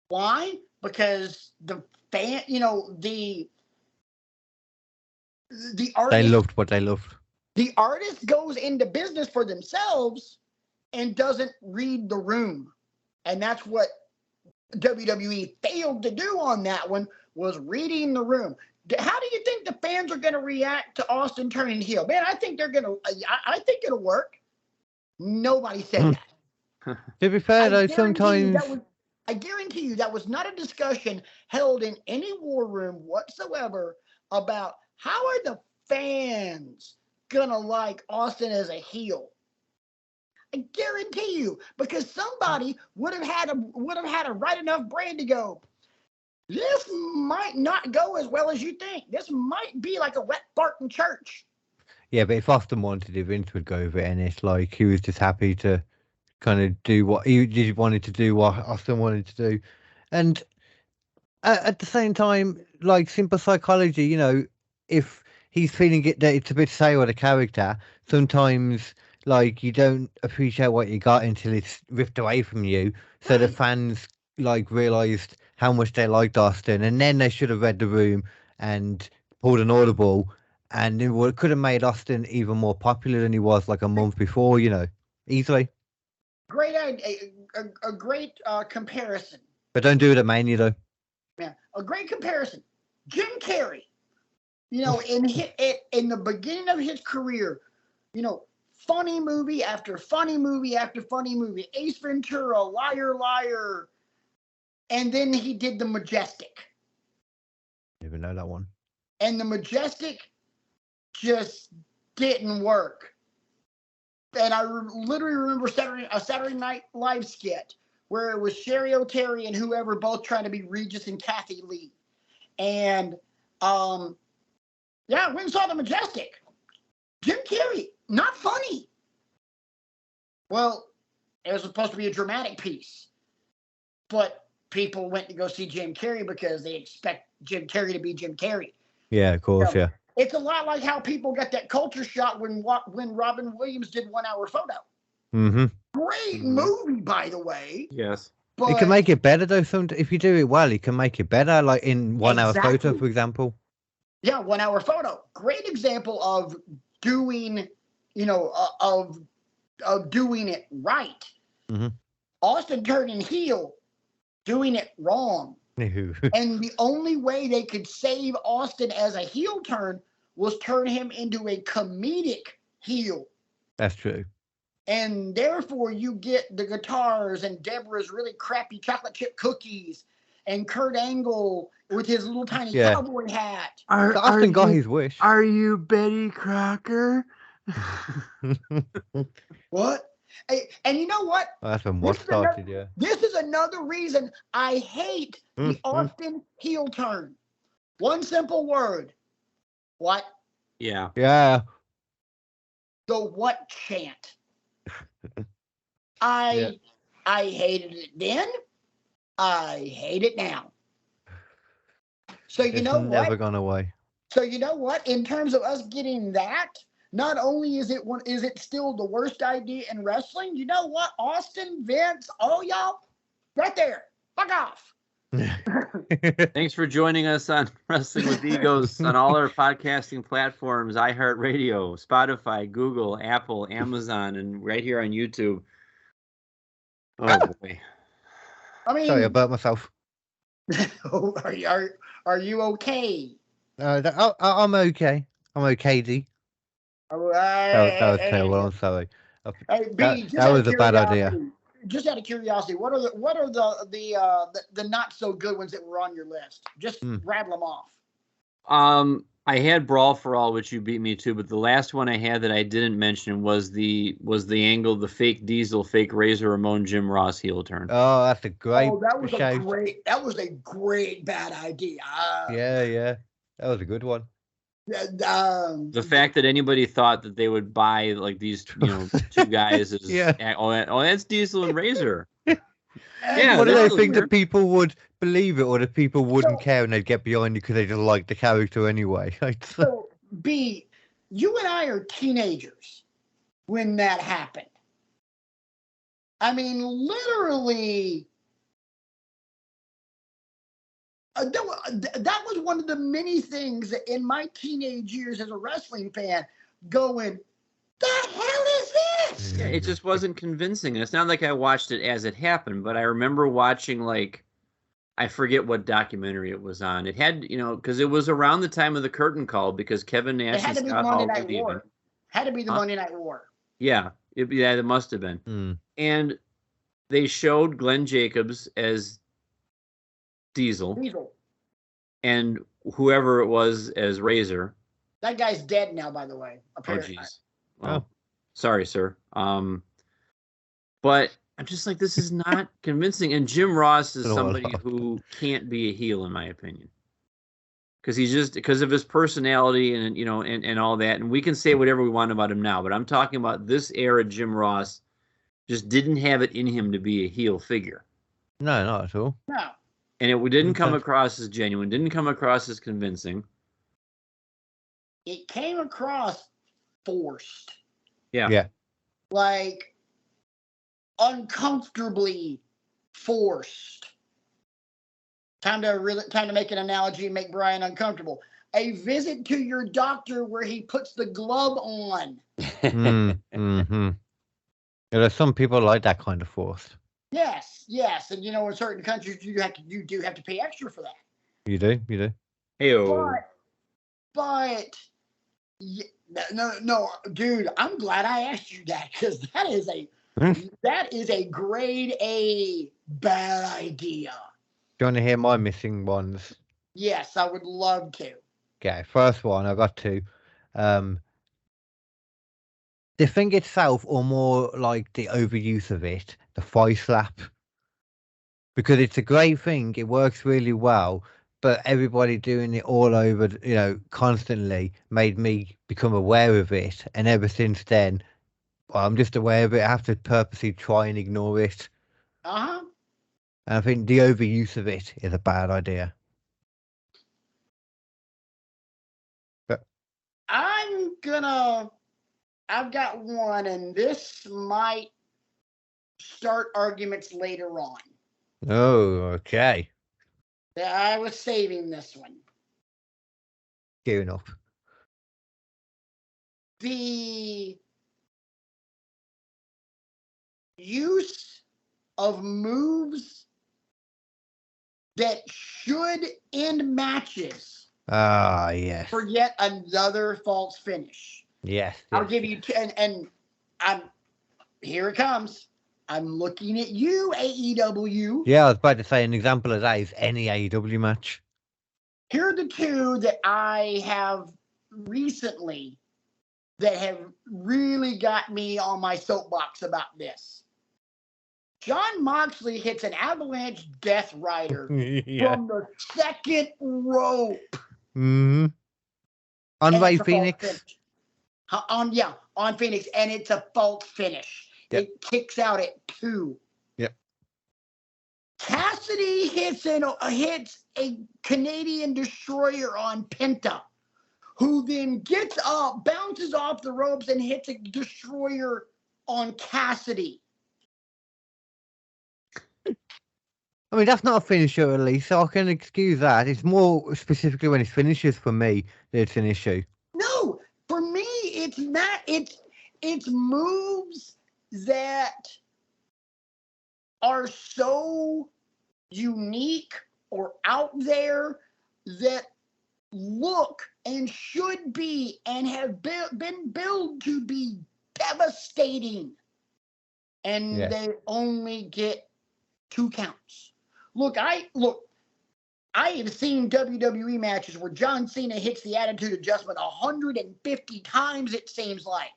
Why? Because the fan, you know, the artist. They loved what they loved. The artist goes into business for themselves and doesn't read the room. And that's what WWE failed to do on that one, was reading the room. How do you think the fans are going to react to Austin turning heel? Man, I think I think it'll work. Nobody said that. To be fair, though, sometimes I guarantee you that was not a discussion held in any war room whatsoever about how are the fans gonna like Austin as a heel. I guarantee you, because somebody would have had a right enough brain to go, this might not go as well as you think. This might be like a wet fart in church. Yeah, but if Austin wanted it, Vince would go over it, and it's like he was just happy to kind of do what he just wanted to do, what Austin wanted to do. And at the same time, like simple psychology, you know, if he's feeling it that it's a bit say with a character, sometimes like you don't appreciate what you got until it's ripped away from you. So the fans like realized how much they liked Austin, and then they should have read the room and pulled an audible, and it could have made Austin even more popular than he was like a month before, you know, easily. Great idea, a great comparison. But don't do it at Mania though. Yeah, a great comparison. Jim Carrey You know, in the beginning of his career, you know, funny movie after funny movie after funny movie. Ace Ventura, Liar Liar. And then he did The Majestic. Didn't even know that one. And The Majestic just didn't work. And I literally remember a Saturday Night Live skit where it was Sherry O'Terry and whoever both trying to be Regis and Kathy Lee. And, yeah, we saw The Majestic. Jim Carrey, not funny. Well, it was supposed to be a dramatic piece. But people went to go see Jim Carrey because they expect Jim Carrey to be Jim Carrey. Yeah, of course, yeah. It's a lot like how people got that culture shock when Robin Williams did 1 Hour Photo. Mm-hmm. Great movie, by the way. Yes. But You can make it better, though. If you do it well, you can make it better, like in 1 Hour Photo, for example. Yeah, 1 Hour Photo. Great example of doing, you know, of doing it right. Mm-hmm. Austin turning heel, doing it wrong. And the only way they could save Austin as a heel turn was turn him into a comedic heel. That's true. And therefore, you get the guitars and Deborah's really crappy chocolate chip cookies and Kurt Angle with his little tiny cowboy hat. Austin got his wish. Are you Betty Crocker? What? And you know what? Oh, that's when what started, yeah. This is another reason I hate the Austin heel turn. One simple word. What? Yeah. Yeah. The what chant. I hated it then. I hate it now. So you know what? It's never gone away. So you know what? In terms of us getting that, not only is it still the worst idea in wrestling, you know what? Austin, Vince, all y'all, right there. Fuck off. Thanks for joining us on Wrestling with Egos on all our podcasting platforms, iHeartRadio, Spotify, Google, Apple, Amazon, and right here on YouTube. Oh boy. I mean, sorry, I burnt myself. Are you okay? I'm okay. I'm okay, D. That was terrible. I'm sorry. Hey, B, that was a bad idea. Just out of curiosity, what are the not so good ones that were on your list? Just rattle them off. I had Brawl for All, which you beat me to, but the last one I had that I didn't mention was the angle, the fake Diesel, fake Razor Ramon, Jim Ross heel turn. Oh, that's a great. Oh, that was a great bad idea. Yeah, that was a good one. The fact that anybody thought that they would buy like these, two guys is that's Diesel and Razor. Yeah, what do they think that people would believe it, or that people wouldn't care and they'd get behind you because they just like the character anyway? So, B, you and I are teenagers when that happened. I mean, literally, that was one of the many things that in my teenage years as a wrestling fan going, the hell is this? Yeah, it just wasn't convincing. And it's not like I watched it as it happened, but I remember watching, like, I forget what documentary it was on. It had, because it was around the time of the curtain call, because Kevin Nash and Scott Hall were leaving. Had to be the Monday Night War. Yeah, it must have been. And they showed Glenn Jacobs as Diesel. And whoever it was as Razor. That guy's dead now, by the way. Apparently. Oh, jeez. Well, sorry, sir. But I'm just like, this is not convincing. And Jim Ross is somebody who can't be a heel, in my opinion, because of his personality and and all that. And we can say whatever we want about him now, but I'm talking about this era. Jim Ross just didn't have it in him to be a heel figure. No, not at all. No. And it didn't come across as genuine. Didn't come across as convincing. It came across forced. Yeah. Like uncomfortably forced. Time to make an analogy and make Brian uncomfortable. A visit to your doctor where he puts the glove on. Yeah, there's some people like that kind of forced. Yes, and in certain countries you do have to pay extra for that. You do. Hey-o. But no, dude, I'm glad I asked you that because that is a grade A bad idea. Do you want to hear my missing ones? Yes, I would love to. Okay, first one, I got two. The thing itself, or more like the overuse of it, the thigh slap. Because it's a great thing, it works really well, but everybody doing it all over, constantly made me become aware of it. And ever since then, I'm just aware of it. I have to purposely try and ignore it. Uh-huh. And I think the overuse of it is a bad idea. But I've got one, and this might start arguments later on. oh, okay. I was saving this one. Fair enough. The use of moves that should end matches Ah, yes. for yet another false finish. Yes. I'll give you and I'm here it comes. I'm looking at you, AEW. Yeah, I was about to say an example of that is any AEW match. Here are the two that I have recently that have really got me on my soapbox about this. John Moxley hits an avalanche Death Rider from the second rope. Mm-hmm. On Ray Phoenix. On Phoenix, and it's a false finish. Yep. It kicks out at 2. Yep. Cassidy hits a Canadian Destroyer on Penta, who then gets up, bounces off the ropes, and hits a Destroyer on Cassidy. I mean, that's not a finisher, at least, so I can excuse that. It's more specifically when it's finishes for me that it's an issue. No, for me, it's not. It's moves that are so unique or out there that look and should be and have been billed to be devastating, and they only get 2 counts. Look, I have seen WWE matches where John Cena hits the Attitude Adjustment 150 times, it seems like.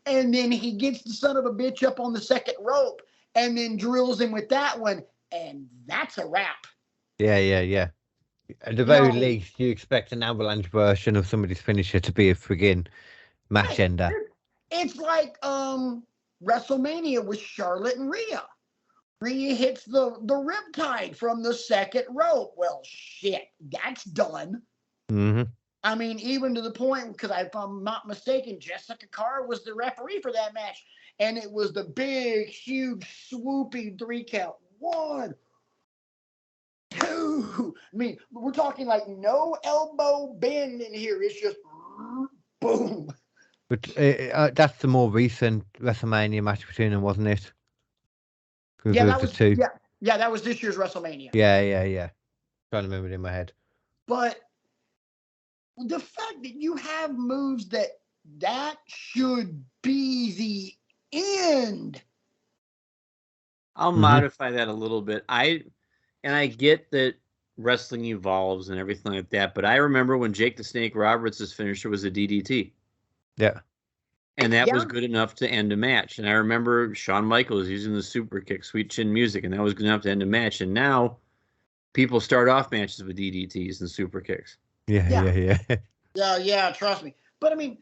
And then he gets the son of a bitch up on the second rope and then drills him with that one. And that's a wrap. Yeah. At the very least, you expect an avalanche version of somebody's finisher to be a friggin' match ender. It's like WrestleMania with Charlotte and Rhea. Rhea hits the riptide from the second rope. Well, shit, that's done. Mm-hmm. I mean, even to the point, because if I'm not mistaken, Jessica Carr was the referee for that match. And it was the big, huge, swooping 3 count. 1, 2. I mean, we're talking like no elbow bend in here. It's just boom. But that's the more recent WrestleMania match between them, wasn't it? Yeah, that was 2. Yeah, that was this year's WrestleMania. Yeah. Trying to remember it in my head. But the fact that you have moves that should be the end. I'll modify that a little bit. I get that wrestling evolves and everything like that, but I remember when Jake the Snake Roberts' finisher was a DDT. Yeah. And that was good enough to end a match. And I remember Shawn Michaels using the super kick, Sweet Chin Music, and that was good enough to end a match. And now people start off matches with DDTs and super kicks. Yeah, trust me. But I mean,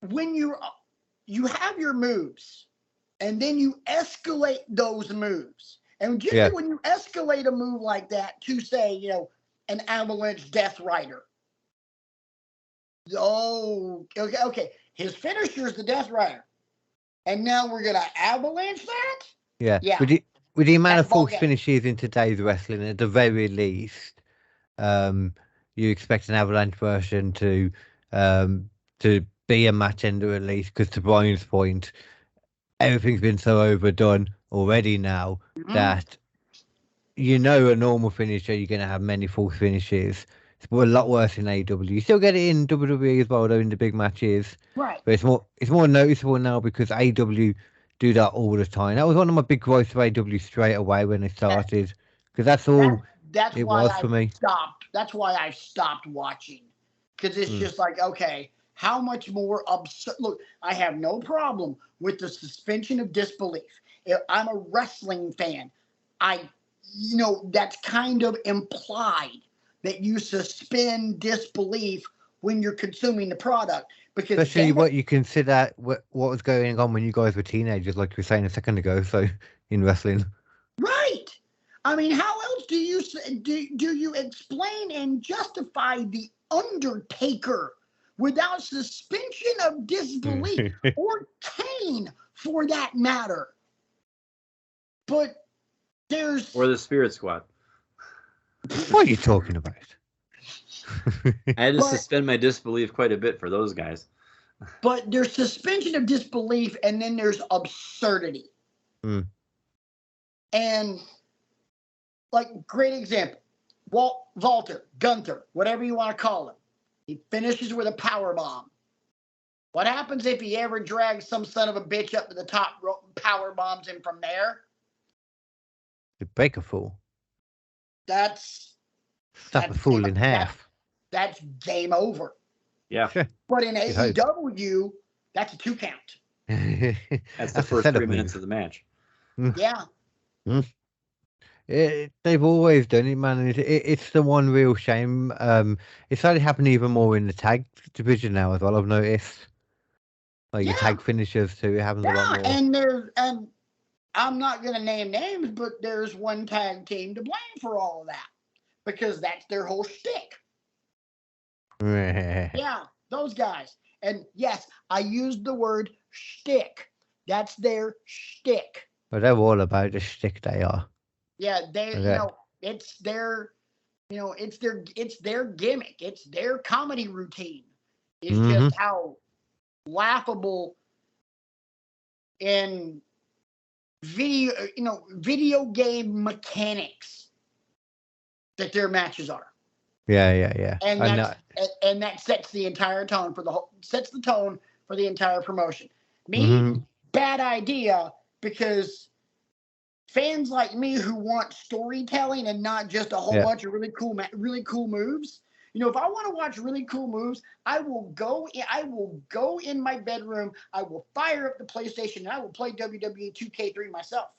when you have your moves and then you escalate those moves, and just when you escalate a move like that to say, an avalanche Death Rider. Oh, okay. His finisher is the Death Rider. And now we're going to avalanche that? Yeah. With the amount of false finishes in today's wrestling, at the very least, you expect an avalanche version to be a match ender at least, because to Brian's point, everything's been so overdone already now that a normal finisher, you're going to have many false finishes. It's a lot worse in AEW. You still get it in WWE as well, though, in the big matches. Right. But it's more noticeable now because AEW do that all the time. That was one of my big gripes of AEW straight away when they started, because that's all that's it why was I for me. stopped. That's why I stopped watching, because it's just like, okay, how much more absurd? Look, I have no problem with the suspension of disbelief. If I'm a wrestling fan, that's kind of implied that you suspend disbelief when you're consuming the product, because Especially what you consider what was going on when you guys were teenagers, like you were saying a second ago. So in wrestling, right? I mean, how else do you explain and justify the Undertaker without suspension of disbelief or Kane for that matter? But or the Spirit Squad. What are you talking about? I had to suspend my disbelief quite a bit for those guys. But there's suspension of disbelief, and then there's absurdity. And, like, great example, Walter, Gunther, whatever you want to call him, he finishes with a power bomb. What happens if he ever drags some son of a bitch up to the top rope and power bombs him from there? You break a fool. That's a fool in half. That's game over. Yeah. Sure. But in AEW, that's a 2 count. That's the first 3 minutes of the match. Yeah. They've always done it, man. It's the one real shame. It's started happening even more in the tag division now as well. I've noticed, like your tag finishers too. It happens a lot more. And I'm not gonna name names, but there's one tag team to blame for all of that, because that's their whole shtick. Yeah, those guys. And yes, I used the word shtick. That's their shtick. But they're all about the shtick. They are. Yeah, it's their, it's their gimmick. It's their comedy routine. It's just how laughable in video game mechanics that their matches are. Yeah. And that sets the entire tone for the entire promotion. Bad idea, because fans like me who want storytelling and not just a whole bunch of really cool moves. If I want to watch really cool moves, I will go in my bedroom, I will fire up the PlayStation, and I will play WWE 2K3 myself.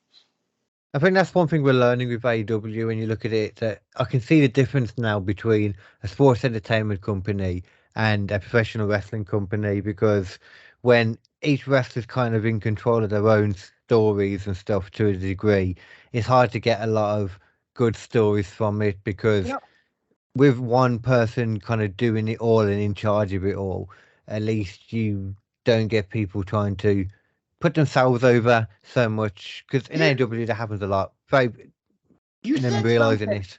I think that's one thing we're learning with AEW when you look at it, that I can see the difference now between a sports entertainment company and a professional wrestling company, because when each wrestler's kind of in control of their own stories and stuff to a degree, it's hard to get a lot of good stories from it, because with one person kind of doing it all and in charge of it all, at least you don't get people trying to put themselves over so much, because in AEW that happens a lot. You said realizing it.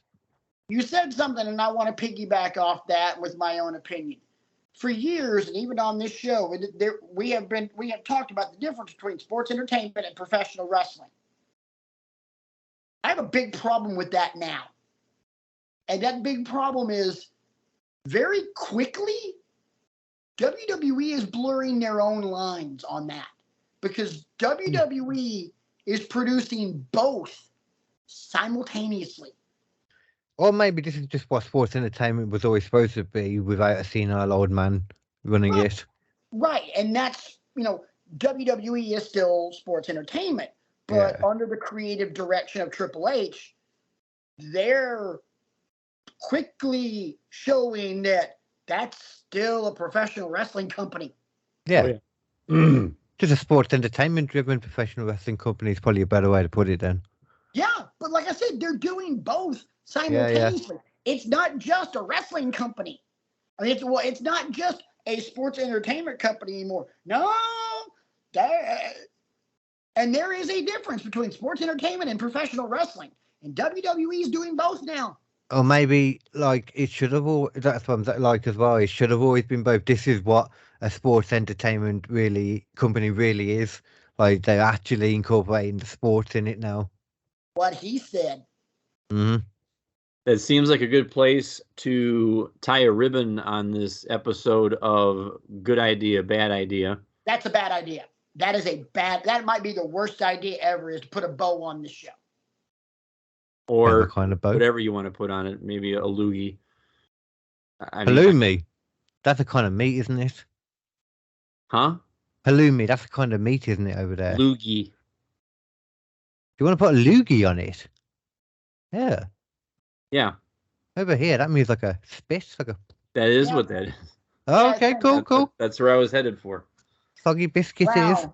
You said something, and I want to piggyback off that with my own opinion. For years, and even on this show, we have talked about the difference between sports entertainment and professional wrestling. I have a big problem with that now. And that big problem is, very quickly, WWE is blurring their own lines on that. Because WWE is producing both simultaneously. Or maybe this is just what sports entertainment was always supposed to be, without a senile old man running it. Right, and that's, WWE is still sports entertainment, but under the creative direction of Triple H, they're quickly showing that that's still a professional wrestling company. Yeah. Just a sports entertainment driven professional wrestling company is probably a better way to put it then. Yeah, but like I said, they're doing both simultaneously. It's not just a wrestling company. I mean, it's not just a sports entertainment company anymore. No, and there is a difference between sports entertainment and professional wrestling, and WWE is doing both now. Or maybe it should have always, that's what I'm like as well. It should have always been both. This is what a sports entertainment company really is. Like, they're actually incorporating the sports in it now. What he said. That That seems like a good place to tie a ribbon on this episode of Good Idea, Bad Idea. That's a bad idea. That might be the worst idea ever, is to put a bow on the show. Or kind of bow. Whatever you want to put on it. Maybe a loogie. Halloumi. That's a kind of meat, isn't it? Huh? Halloumi. That's a kind of meat, isn't it, over there? Loogie. You want to put a loogie on it? Yeah. Yeah. Over here, that means like a spit. That is what that is. Oh, okay, cool. That's where I was headed for. Soggy biscuit is.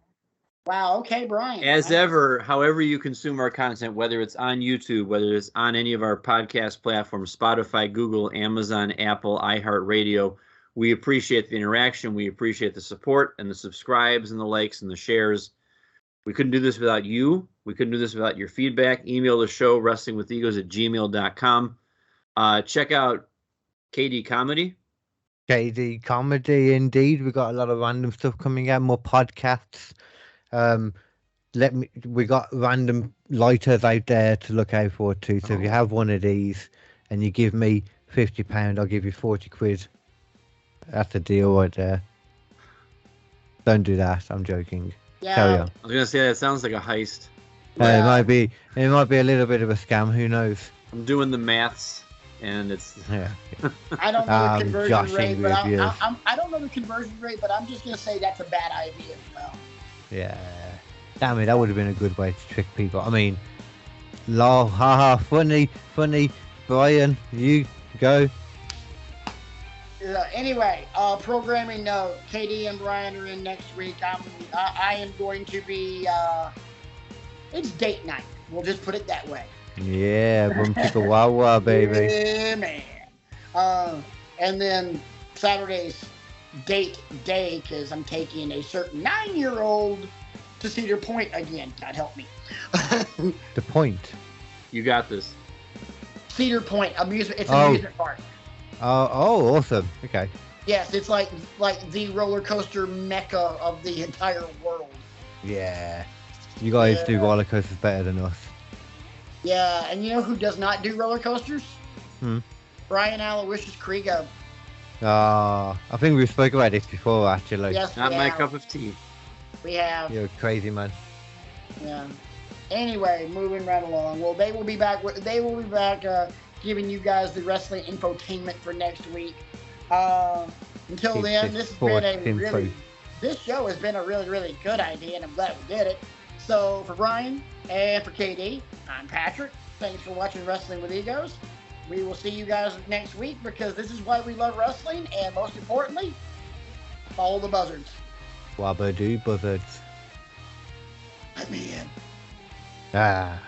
Wow, okay, Brian. As ever, however you consume our content, whether it's on YouTube, whether it's on any of our podcast platforms, Spotify, Google, Amazon, Apple, iHeartRadio, we appreciate the interaction. We appreciate the support and the subscribes and the likes and the shares. We couldn't do this without you. We couldn't do this without your feedback. Email the show, wrestlingwithegos@gmail.com. Check out KD Comedy. KD Comedy, indeed. We got a lot of random stuff coming out, more podcasts. We got random lighters out there to look out for too. So if you have one of these and you give me £50, I'll give you 40 quid. That's a deal right there. Don't do that. I'm joking. Yeah. Carry on. I was gonna say that sounds like a heist. It might be a little bit of a scam. Who knows? I'm doing the maths, and it's I don't know the conversion rate, but I don't know the conversion rate, but I'm just gonna say that's a bad idea as well. Yeah. Damn it, that would have been a good way to trick people. I mean, lol, haha, funny. Brian, you go. Anyway, programming note: KD and Brian are in next week. I am going to be. It's date night. We'll just put it that way. Yeah, boom chicka wawa, baby. Yeah, man. And then Saturday's date day, because I'm taking a certain 9-year-old to Cedar Point again. God help me. The Point. You got this. Cedar Point amusement. It's an amusement park. Oh, awesome. Okay. Yes, it's like the roller coaster mecca of the entire world. Yeah. You guys do roller coasters better than us. Yeah, and you know who does not do roller coasters? Brian Aloysius Crego. I think we've spoken about this before, actually. Yes, Not my cup of tea. We have. You're a crazy man. Yeah. Anyway, moving right along. Well, they will be back. Giving you guys the wrestling infotainment for next week. Until then, this show has been a really, really good idea, and I'm glad we did it. So for Brian and for KD, I'm Patrick. Thanks for watching Wrestling with Egos. We will see you guys next week, because this is why we love wrestling, and most importantly, follow the buzzards. Wabba-doo buzzards. Let me in. Ah.